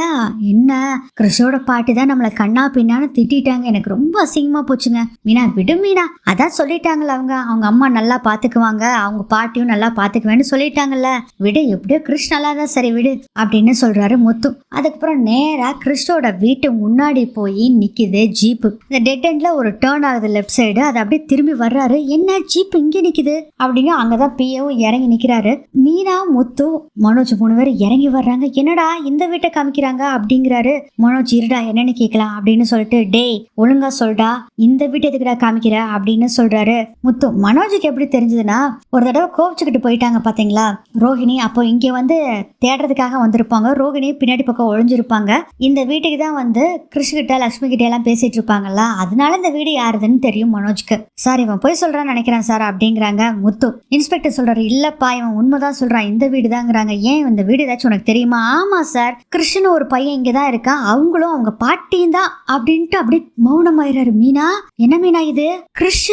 என்ன கிறிஷோட பாட்டி தான் நம்மள கண்ணா பின்னான்னு திட்டாங்க, எனக்கு ரொம்ப அசிங்கமா போச்சுங்க. மீனா விடு மீனா, அதான் சொல்லிட்டாங்கல்ல அவங்க அம்மா நல்லா பாத்துக்குவாங்க, அவங்க பாட்டியும் நல்லா பாத்துக்குவேன்னு சொல்லிட்டாங்கல்ல, விடு, எப்படியோ கிறிஷ் நல்லா தான், சரி விடு அப்படின்னு சொல்றாரு முத்து. அதுக்கப்புறம் நேரா கிறிஷோட வீட்டு முன்னாடி போய் நிக்குது ஜீப்பு. இந்த டெட் எண்ட்ல ஒரு டேர்ன் ஆகுது லெஃப்ட் சைடு, அது அப்படியே திரும்பி வர்றாரு. என்ன ஜீப் இங்க நிக்குது அப்படின்னு அங்கதான் பிஏவும் இறங்கி நிக்கிறாரு. மீனா, முத்து, மனோஜ் 3 பேர் இறங்கி வர்றாங்க. என்னடா இந்த வீட்டை காமிக்கிறாங்க அப்படிங்கிறாரு. மனோஜ் இருடா என்னன்னு கேட்கலாம் அப்படின்னு சொல்லிட்டு, டேய் ஒழுங்கா சொல்டா, இந்த வீட்டை எதுக்குடா காமிக்கிற அப்படின்னு சொல்றாரு முத்து. மனோஜுக்கு எப்படி தெரிஞ்சதுன்னா, ஒரு தடவை கோவிச்சுக்கிட்டு போயிட்டாங்க பாத்தீங்களா ரோஹிணி, அப்போ இங்க வந்து தேடுறதுக்காக வந்திருப்பாங்க. ரோஹிணி பின்னாடி பக்கம் ஒளிஞ்சிருப்பாங்க. இந்த வீட்டுக்கு தான் வந்து கிருஷ்கிட்ட, லட்சுமி கிட்ட எல்லாம் பேசிட்டு இருப்பாங்கல்ல, அதனால இந்த வீடு யாருதுன்னு தெரியும் மனோஜ்க்கு. சார் இவன் போய் சொல்றான்னு நினைக்கிறேன் சார் அப்படிங்கிறாங்க முத்து. இன்ஸ்பெக்டர் சொல்றாரு, இல்லப்பா இவன் உண்மைதான் சொல்றான், இந்த வீடு தாங்கிறாங்க. ஏன் இந்த வீடு ஏதாச்சும் உனக்கு தெரியுமா? ஆமா சார், கிருஷ்ணன் ஒரு பையன் இங்கதான் இருக்கான், அவங்களும் அவங்க பாட்டியும் தான் அப்படின்ட்டு அப்படி மௌனமாயிராரு. மீனா என்ன மீனா இது? கிருஷ்?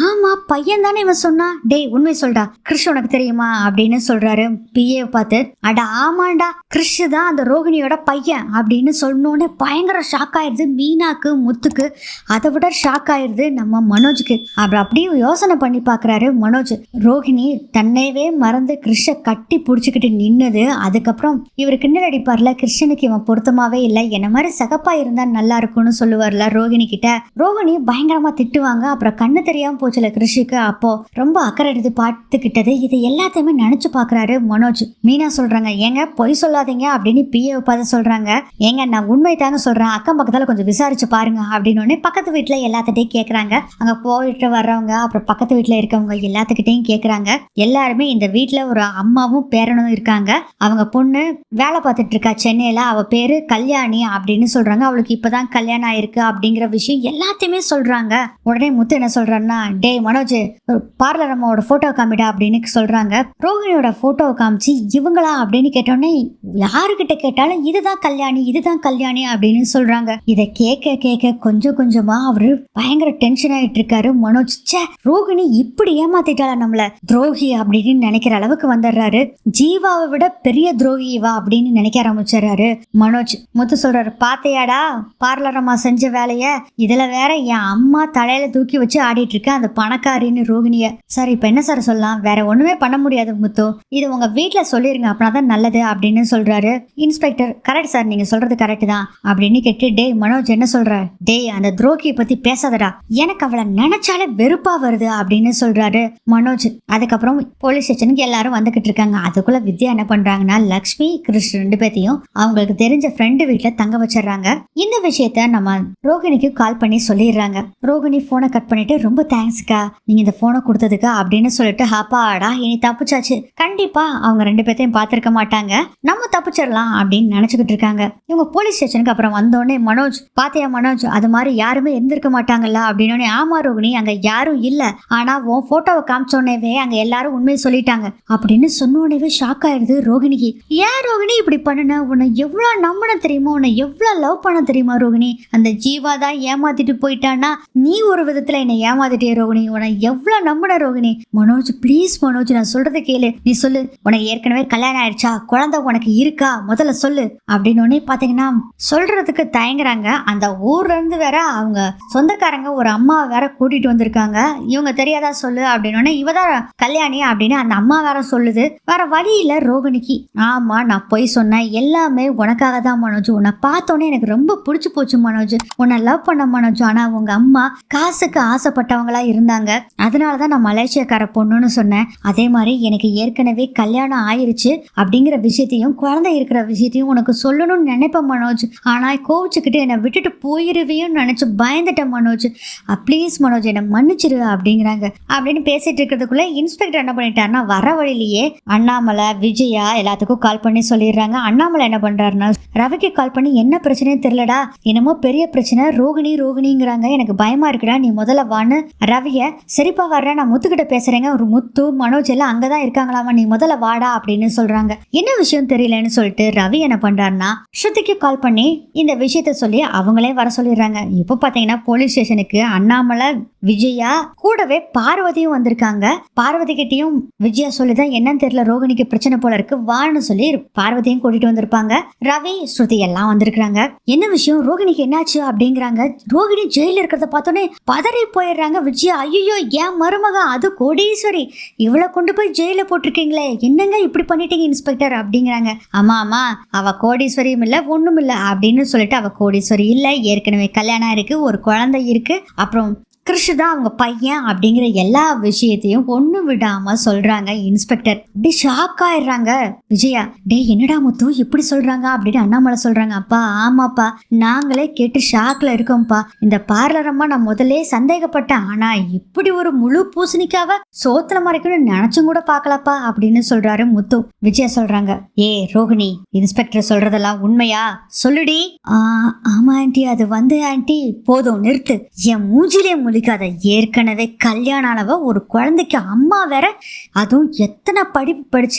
ஆமா பையன் தானே இவன் சொன்னா. டேய் உண்மை சொல்றா, கிருஷ் உனக்கு தெரியுமா அப்படின்னு சொல்றாரு பிஏ பார்த்து. அட ஆமாண்டா, கிருஷ் தான் அந்த ரோகிணியோட பையன் அப்படின்னு சொன்னோன்னே பயங்கர ஷாக் ஆயிடுது மீனாக்கு, முத்துக்கு. அதை விட ஷாக் ஆயிடுது நம்ம மனோஜுக்கு. அப்புறம் அப்படியே யோசனை பண்ணி பாக்குறாரு மனோஜ். ரோஹிணி தன்னையவே மறந்து கிருஷ்ண கட்டி புடிச்சுக்கிட்டு நின்னது. அதுக்கப்புறம் இவர் கிண்டல் அடிப்பார்ல, கிருஷ்ணனுக்கு இவன் பொருத்தமாவே இல்லை, என்ன மாதிரி சகப்பா இருந்தா நல்லா இருக்கும்னு சொல்லுவார்ல ரோகிணி கிட்ட. ரோகிணி பயங்கரமா திட்டுவாங்க. அப்புறம் கண்ணு தெரியாம போச்சுல கிருஷிக்கு, அப்போ ரொம்ப அக்கறை எடுத்து பார்த்துக்கிட்டது. இது எல்லாத்தையுமே நினைச்சு பாக்குறாரு மனோஜ். மீனா சொல்றாங்க, ஏங்க பொய் சொல்லாதீங்க அப்படின்னு பிஏ பார்த்து சொல்றாங்க. ஏங்க நான் உண்மை தாங்க சொல்றேன், அக்கம் பக்கத்துல கொஞ்சம் விசாரிச்சு பாருங்க அப்படின்னு பக்கத்து வீட்டுல எல்லாத்திட்டையும் கேக்குறாங்க. அங்க போயிட்டு வர்றவங்க, அப்புறம் பக்கத்து வீட்டுல இருக்கவங்க எல்லாத்துக்கிட்டையும் கேக்குறாங்க. எல்லாருமே இந்த வீட்டுல ஒரு அம்மாவும் பேரனும் இருக்காங்க. அவங்க பொண்ணு வேலை பார்த்துட்டு இருக்கா சென்னையில, அவ பேரு கல்யாணி அப்படின்னு சொல்றாங்க. அவளுக்கு இப்பதான் கல்யாணம் ஆயிருக்கு அப்படிங்கிற விஷயம் எல்லாத்தையுமே எல்லாத்தையுமே சொல்றாங்க. உடனே முத்து என்ன சொல்றாருன்னா, டேய் மனோஜ், பார்லர் அம்மாவோட போட்டோ காமிடா அப்படின்னு சொல்றாங்க. ரோகிணியோட போட்டோவை காமிச்சு இவங்களா அப்படின்னு கேட்டோன்னே யாருக்கிட்ட கேட்டாலும் இதுதான் கல்யாணி, இதுதான் கல்யாணி அப்படின்னு சொல்றாங்க. இதை கேட்க கேட்க கொஞ்சம் கொஞ்சமா அவரு பயங்கர டென்ஷன் ஆயிட்டு இருக்காரு மனோஜ். ச்சே, ரோகிணி இப்படி ஏமாத்திட்டாளா நம்மள, துரோகி அப்படின்னு நினைக்கிற அளவுக்கு வந்துடுறாரு. ஜீவாவை விட பெரிய துரோகி இவா அப்படின்னு நினைக்க ஆரம்பிச்சிடறாரு மனோஜ். முத்து சொல்றாரு, பாத்தையாடா பார்லர் அம்மா செஞ்ச வேலைய, இதுல வேற என் அம்மா தலையில தூக்கி வச்சு ஆடிட்டு இருக்க அந்த பணக்காரின்னு ரோகிணிய. சார் இப்ப என்ன சார் சொல்லலாம், வேற ஒண்ணுமே பண்ண முடியாது முத்து, இது உங்க வீட்டுல சொல்லிருங்க அப்படின்னாதான் நல்லது அப்படின்னு சொல்றாரு இன்ஸ்பெக்டர். கரெக்ட் சார், நீங்க சொல்றது கரெக்ட் தான் அப்படின்னு கேட்டு, டேய் மனோஜ் என்ன சொல்ற, டேய் அந்த துரோகியை பத்தி பேசாதடா, எனக்கு அவளை நினைச்சாலே வெறுப்பா வருது அப்படின்னு சொல்றாரு மனோஜ். அதுக்கப்புறம் போலீஸ் ஸ்டேஷனுக்கு எல்லாரும் வந்துகிட்டு இருக்காங்க. அதுக்குள்ள வித்யா என்ன பண்றாங்கன்னா, லக்ஷ்மி கிருஷ் 2 பேத்தையும் அவங்களுக்கு தெரிஞ்ச ஃப்ரெண்டு வீட்டுல தங்க வச்சிடறாங்க. இந்த விஷயத்த நம்ம ரோகிணிக்கு கால் பண்ணி சொல்லிடுறாங்க. ரோகிணி போனை கட் பண்ணிட்டு, ரொம்ப தேங்க்ஸ்க்கா நீங்க இந்த போனை கொடுத்ததுக்கு அப்படின்னு சொல்லிட்டு, அப்பாடா இனி தப்பிச்சாச்சு, கண்டிப்பா அவங்க 2 பேத்தையும் பார்த்திருக்க மாட்டாங்க, நம்ம தப்பிச்சிடலாம் அப்படின்னு நினைச்சுக்கிட்டு இருக்காங்க. இவங்க போலீஸ் ஸ்டேஷனுக்கு அப்புறம் வந்தோடனே, மனோஜ் பாத்தியா மனோஜ், அது மாதிரி யாருமே இருந்திருக்க மாட்டாங்கல்ல அப்படின்னு. ஆமா ரோகிணி, அங்க யாரும் இல்ல, ஆனா உன் போட்டோவை காமிச்சோடனே அங்க எல்லாரும் உண்மையை சொல்லிட்டாங்க அப்படின்னு சொன்னோடனே ஷாக் ஆயிடுது ரோகிணிக்கு. ஏன் ரோகிணி இப்படி பண்ணுன, உன்னை எவ்வளவு நம்பின தெரியுமா, உன்னை எவ்வளவு லவ் பண்ண தெரியுமா ரோகிணி, அந்த ஜீவா தான் ஏமாத்திட்டு போயிட்டான்னா நீ ஒரு விதத்துல என்னை ஏமாத்திட்டே ரோகிணி, உன்னை எவ்வளவு நம்பின ரோகிணி. மனோஜ் ப்ளீஸ் மனோஜ், நான் சொல்றதை கேளு, நீ சொல்லு, உனக்கு ஏற்கனவே கல்யாணம் ஆயிடுச்சா, குழந்தை உனக்கு இருக்கா, முதல்ல சொல்லு அப்படின்னு பாத்தீங்கன்னா சொல்றதுக்கு தயங்குறாங்க. அந்த ஊர்ல இருந்து வேற அவங்க சொந்தக்காரங்க ஒரு அம்மாவை வேற கூட்டிட்டு வந்திருக்காங்க. இவங்க தெரியாதா சொல்லு அப்படின்னு, இவதான் கல்யாணி அப்படின்னு அந்த அம்மா வேற சொல்லுது. வேற வழி இல்ல ரோகிணிக்கு. ஆமா நான் போய் சொன்னேன், எல்லாமே உனக்காக தான் மனோஜ், உன்னை பார்த்தோன்னே எனக்கு ரொம்ப பிடிச்சு போச்சு மனோஜ், உன்னை லவ் பண்ண மனோஜ், ஆனா உங்க அம்மா காசுக்கு ஆசைப்பட்டவங்களா இருந்தாங்க, அதனாலதான் நான் மலேசியாக்கார பொண்ணுன்னு சொன்னேன். அதே மாதிரி எனக்கு ஏற்கனவே கல்யாணம் ஆயிருச்சு அப்படிங்கிற விஷயத்தையும் குழந்தை இருக்கிற விஷயத்தையும் உனக்கு சொல்லணும்னு நினைப்பேன் மனோஜ், ஆனா கோவிச்சுக்கிட்டு என்னை விட்டுட்டு போயிருவேன்னு நினைச்சு பயந்துட்டேன் மனோஜ், ப்ளீஸ் மனோஜ் என்னை மன்னிச்சிரு அப்படிங்கிறாங்க. அப்படின்னு பேசிட்டு இருக்கிறதுக்குள்ள இன்ஸ்பெக்டர் என்ன பண்ணிட்டாருன்னா, வர வழியிலேயே அண்ணாமலை விஜயா எல்லாத்துக்கும் கால் பண்ணி சொல்லிடுறாங்க. அண்ணாமலை என்ன பண்றாருன்னா, ரவிக்கு கால் பண்ணி என்ன பிரச்சனையும் தெரியலடா, என்னமோ பெரிய பிரச்சனை, ரோகிணி ரோகிணிங்கிறாங்க, எனக்கு பயமா இருக்குடா, நீ முதல்ல வான்னு ரவிய. சரிப்பா வர்றேன், நான் முத்துக்கிட்ட பேசுறேங்க, ஒரு முத்து மனோஜ் எல்லாம் அங்கதான் இருக்காங்களாமா, நீ முதல்ல வாடா அப்படின்னு சொல்றாங்க. என்ன விஷயம் தெரியலன்னு சொல்லிட்டு ரவி என்ன பண்றாருன்னா ஸ்ருதிக்கு கால் பண்ணி இந்த விஷயத்த சொல்லி அவங்களே வர சொல்லிடுறாங்க. இப்போ பாத்தீங்கன்னா போலீஸ் ஸ்டேஷனுக்கு அண்ணாமலை விஜயா கூடவே பார்வதியும் வந்திருக்காங்க. பார்வதி கிட்டையும் விஜயா சொல்லிதான் என்னன்னு தெரியல, ரோகிணிக்கு பிரச்சனை போல இருக்கு வான்னு சொல்லி பார்வதியும் கூட்டிட்டு வந்திருப்பாங்க. ரவி ஸ்ருதி எல்லாம் வந்திருக்காங்க. என்ன விஷயம், ரோகிணிக்கு என்னாச்சு அப்படிங்கிறாங்க. ரோகிணி ஜெயில இருக்கிறத பார்த்தோன்னே பதறி போயிடுறாங்க விஜயா. ஐயோ ஏன் மருமக, அது கோடீஸ்வரி, இவளை கொண்டு போய் ஜெயில போட்டிருக்கீங்களே, என்னங்க இப்படி பண்ணிட்டீங்க இன்ஸ்பெக்டர் அப்படிங்கிறாங்க. ஆமா ஆமா, அவ கோடீஸ்வரியும் இல்ல ஒண்ணும் இல்ல அப்படின்னு சொல்லிட்டு, அவ கோடீஸ்வரி இல்ல, ஏற்கனவே கல்யாணம் இருக்கு, ஒரு குழந்தை இருக்கு, அப்புறம் கிருஷ் தான் அவங்க பையன் அப்படிங்கிற எல்லா விஷயத்தையும் ஒண்ணு விடாம சொல்றாங்க இன்ஸ்பெக்டர். அப்படி ஷாக் ஆயிடுறாங்க விஜயா. டே என்னடா முத்து இப்படி சொல்றாங்க அப்படின்னு அண்ணாமலை சொல்றாங்க. அப்பா ஆமாப்பா, நாங்களே கேட்டு ஷாக்ல இருக்கோம்ப்பா, இந்த பார்லர் அம்மா நான் முதல்ல சந்தேகப்பட்டேன், ஆனா இப்படி ஒரு முழு பூசணிக்காவ சோத்துல மறைக்கணும்னு நினைச்சும் கூட பாக்கலப்பா அப்படின்னு சொல்றாரு முத்து. விஜயா சொல்றாங்க, ஏ ரோகிணி, இன்ஸ்பெக்டர் சொல்றதெல்லாம் உண்மையா சொல்லுடி. ஆமா ஆண்டி, அது வந்து ஆண்டி போதும் நிறுத்து, என் மூஞ்சிலே ஏற்கனவே கல்யாணம் ஆனவ, ஒரு குழந்தைக்கு அம்மா வேற, அதுவும் எத்தனை படிப்பு படிச்ச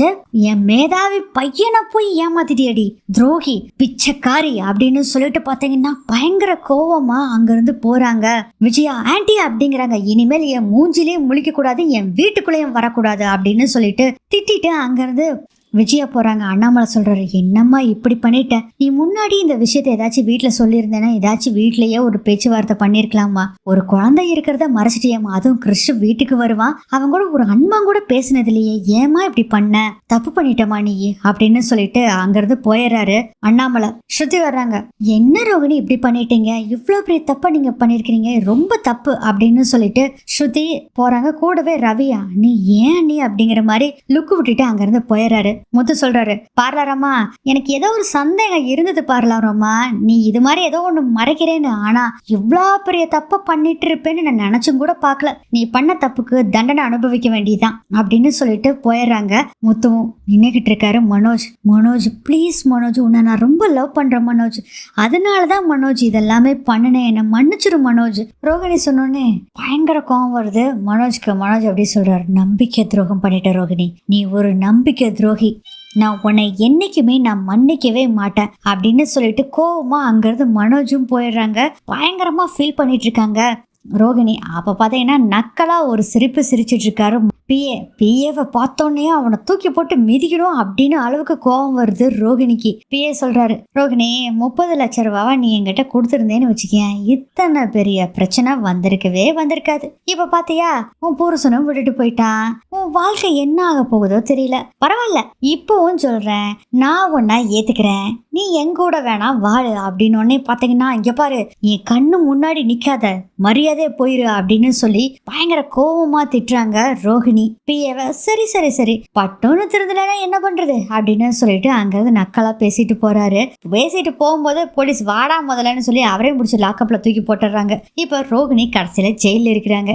என் மேதாவி பையனை போய் ஏமாத்திட்டியடி துரோகி பிச்சைக்காரி அப்படின்னு சொல்லிட்டு பாத்தீங்கன்னா பயங்கர கோவமா அங்கிருந்து போறாங்க விஜயா. ஆன்டி அப்படிங்கிறாங்க, இனிமேல் என் மூஞ்சிலேயே முழிக்க கூடாது, என் வீட்டுக்குள்ளேயும் வரக்கூடாது அப்படின்னு சொல்லிட்டு திட்டிட்டு அங்கிருந்து விஜயா போறாங்க. அண்ணாமலை சொல்றாரு, என்னம்மா இப்படி பண்ணிட்ட, நீ முன்னாடி இந்த விஷயத்த ஏதாச்சும் வீட்டுல சொல்லியிருந்தேன்னா ஏதாச்சும் வீட்லயே ஒரு பேச்சுவார்த்தை பண்ணிருக்கலாமா, ஒரு குழந்தை இருக்கிறத மறைச்சிட்டியம்மா, அதுவும் கிருஷ் வீட்டுக்கு வருவான், அவங்க கூட ஒரு அன்மா கூட பேசினது இல்லையே, ஏமா இப்படி பண்ண, தப்பு பண்ணிட்டமா நீ அப்படின்னு சொல்லிட்டு அங்கிருந்து போயிடுறாரு அண்ணாமலை. ஸ்ருதி வர்றாங்க, என்ன ரோகிணி இப்படி பண்ணிட்டீங்க, இவ்வளவு பெரிய தப்ப நீங்க பண்ணிருக்கீங்க, ரொம்ப தப்பு அப்படின்னு சொல்லிட்டு ஸ்ருதி போறாங்க. கூடவே ரவியா, நீ ஏன் நீ அப்படிங்கிற மாதிரி லுக்கு விட்டுட்டு அங்கிருந்து போயிடுறாரு. முத்து சொல்றாரு, பார்லரம்மா எனக்கு ஏதோ ஒரு சந்தேகம் இருந்தது பார்லரம்மா, நீ இது மாதிரி ஏதோ ஒண்ணு மறைக்கிறேன்னு. ஆனா இவ்வளோ பெரிய தப்ப பண்ணிட்டு இருப்பேன்னு நான் நினைச்சும் கூட பார்க்கல. நீ பண்ண தப்புக்கு தண்டனை அனுபவிக்க வேண்டியதுதான் அப்படின்னு சொல்லிட்டு போயிடுறாங்க. முத்துவும் நின்னுகிட்டு இருக்காரு. மனோஜ் ப்ளீஸ் மனோஜ், உன்னை நான் ரொம்ப லவ் பண்றேன் மனோஜ், அதனாலதான் மனோஜ் இதெல்லாமே பண்ணினேன், என்னை மன்னிச்சிரு மனோஜ். ரோகிணி சொன்னோன்னே பயங்கர கோவம் வருது மனோஜ்க்கு. மனோஜ் அப்படி சொல்றாரு, நம்பிக்கை துரோகம் பண்ணிட்ட ரோகிணி, நீ ஒரு நம்பிக்கை துரோகி, நான் உன்னை என்னைக்குமே நான் மன்னிக்கவே மாட்டேன் அப்படின்னு சொல்லிட்டு கோவமா அங்கிருந்து மனோஜும் போயிடுறாங்க. பயங்கரமா ஃபீல் பண்ணிட்டு இருக்காங்க ரோகிணி. அப்ப பாத்தீங்கன்னா நக்கலா ஒரு சிரிப்பு சிரிச்சிட்டு இருக்காரு பிஏவை பார்த்தோன்னே அவனை தூக்கி போட்டு மிதிக்கணும் அப்படின்னு அளவுக்கு கோபம் வருது ரோகிணிக்கு. பிஏ சொல்றாரு, ரோகிணி 30 லட்சம் ரூபாவை நீ என்கிட்ட கொடுத்துருந்தேன்னு வச்சுக்கேன், இத்தனை பெரிய பிரச்சனை வந்திருக்காது. இப்ப பாத்தியா, உன் புருஷனும் விட்டுட்டு போயிட்டான், உன் வாழ்க்கை என்ன ஆக போகுதோ தெரியல. பரவாயில்ல, இப்பவும் சொல்றேன், நான் உன்னை ஏத்துக்கிறேன், நீ எங்கூட வேணா வாழு அப்படின்னு உடனே பாத்தீங்கன்னா, இங்க பாரு என் கண்ணு முன்னாடி நிக்காத, மரியாதையே போயிரு அப்படின்னு சொல்லி பயங்கர கோபமா திட்டுறாங்க ரோகிணி. பிஏவ சரி பட்டோன்னு திருந்தலன்னா என்ன பண்றது அப்படின்னு சொல்லிட்டு அங்கிருந்து நக்கலா பேசிட்டு போறாரு. பேசிட்டு போகும்போது போலீஸ் வாடா முதலன்னு சொல்லி அவரையும் முடிச்சு லாக்கப்ல தூக்கி போட்டுறாங்க. இப்ப ரோகிணி கடைசியில ஜெயில இருக்கிறாங்க.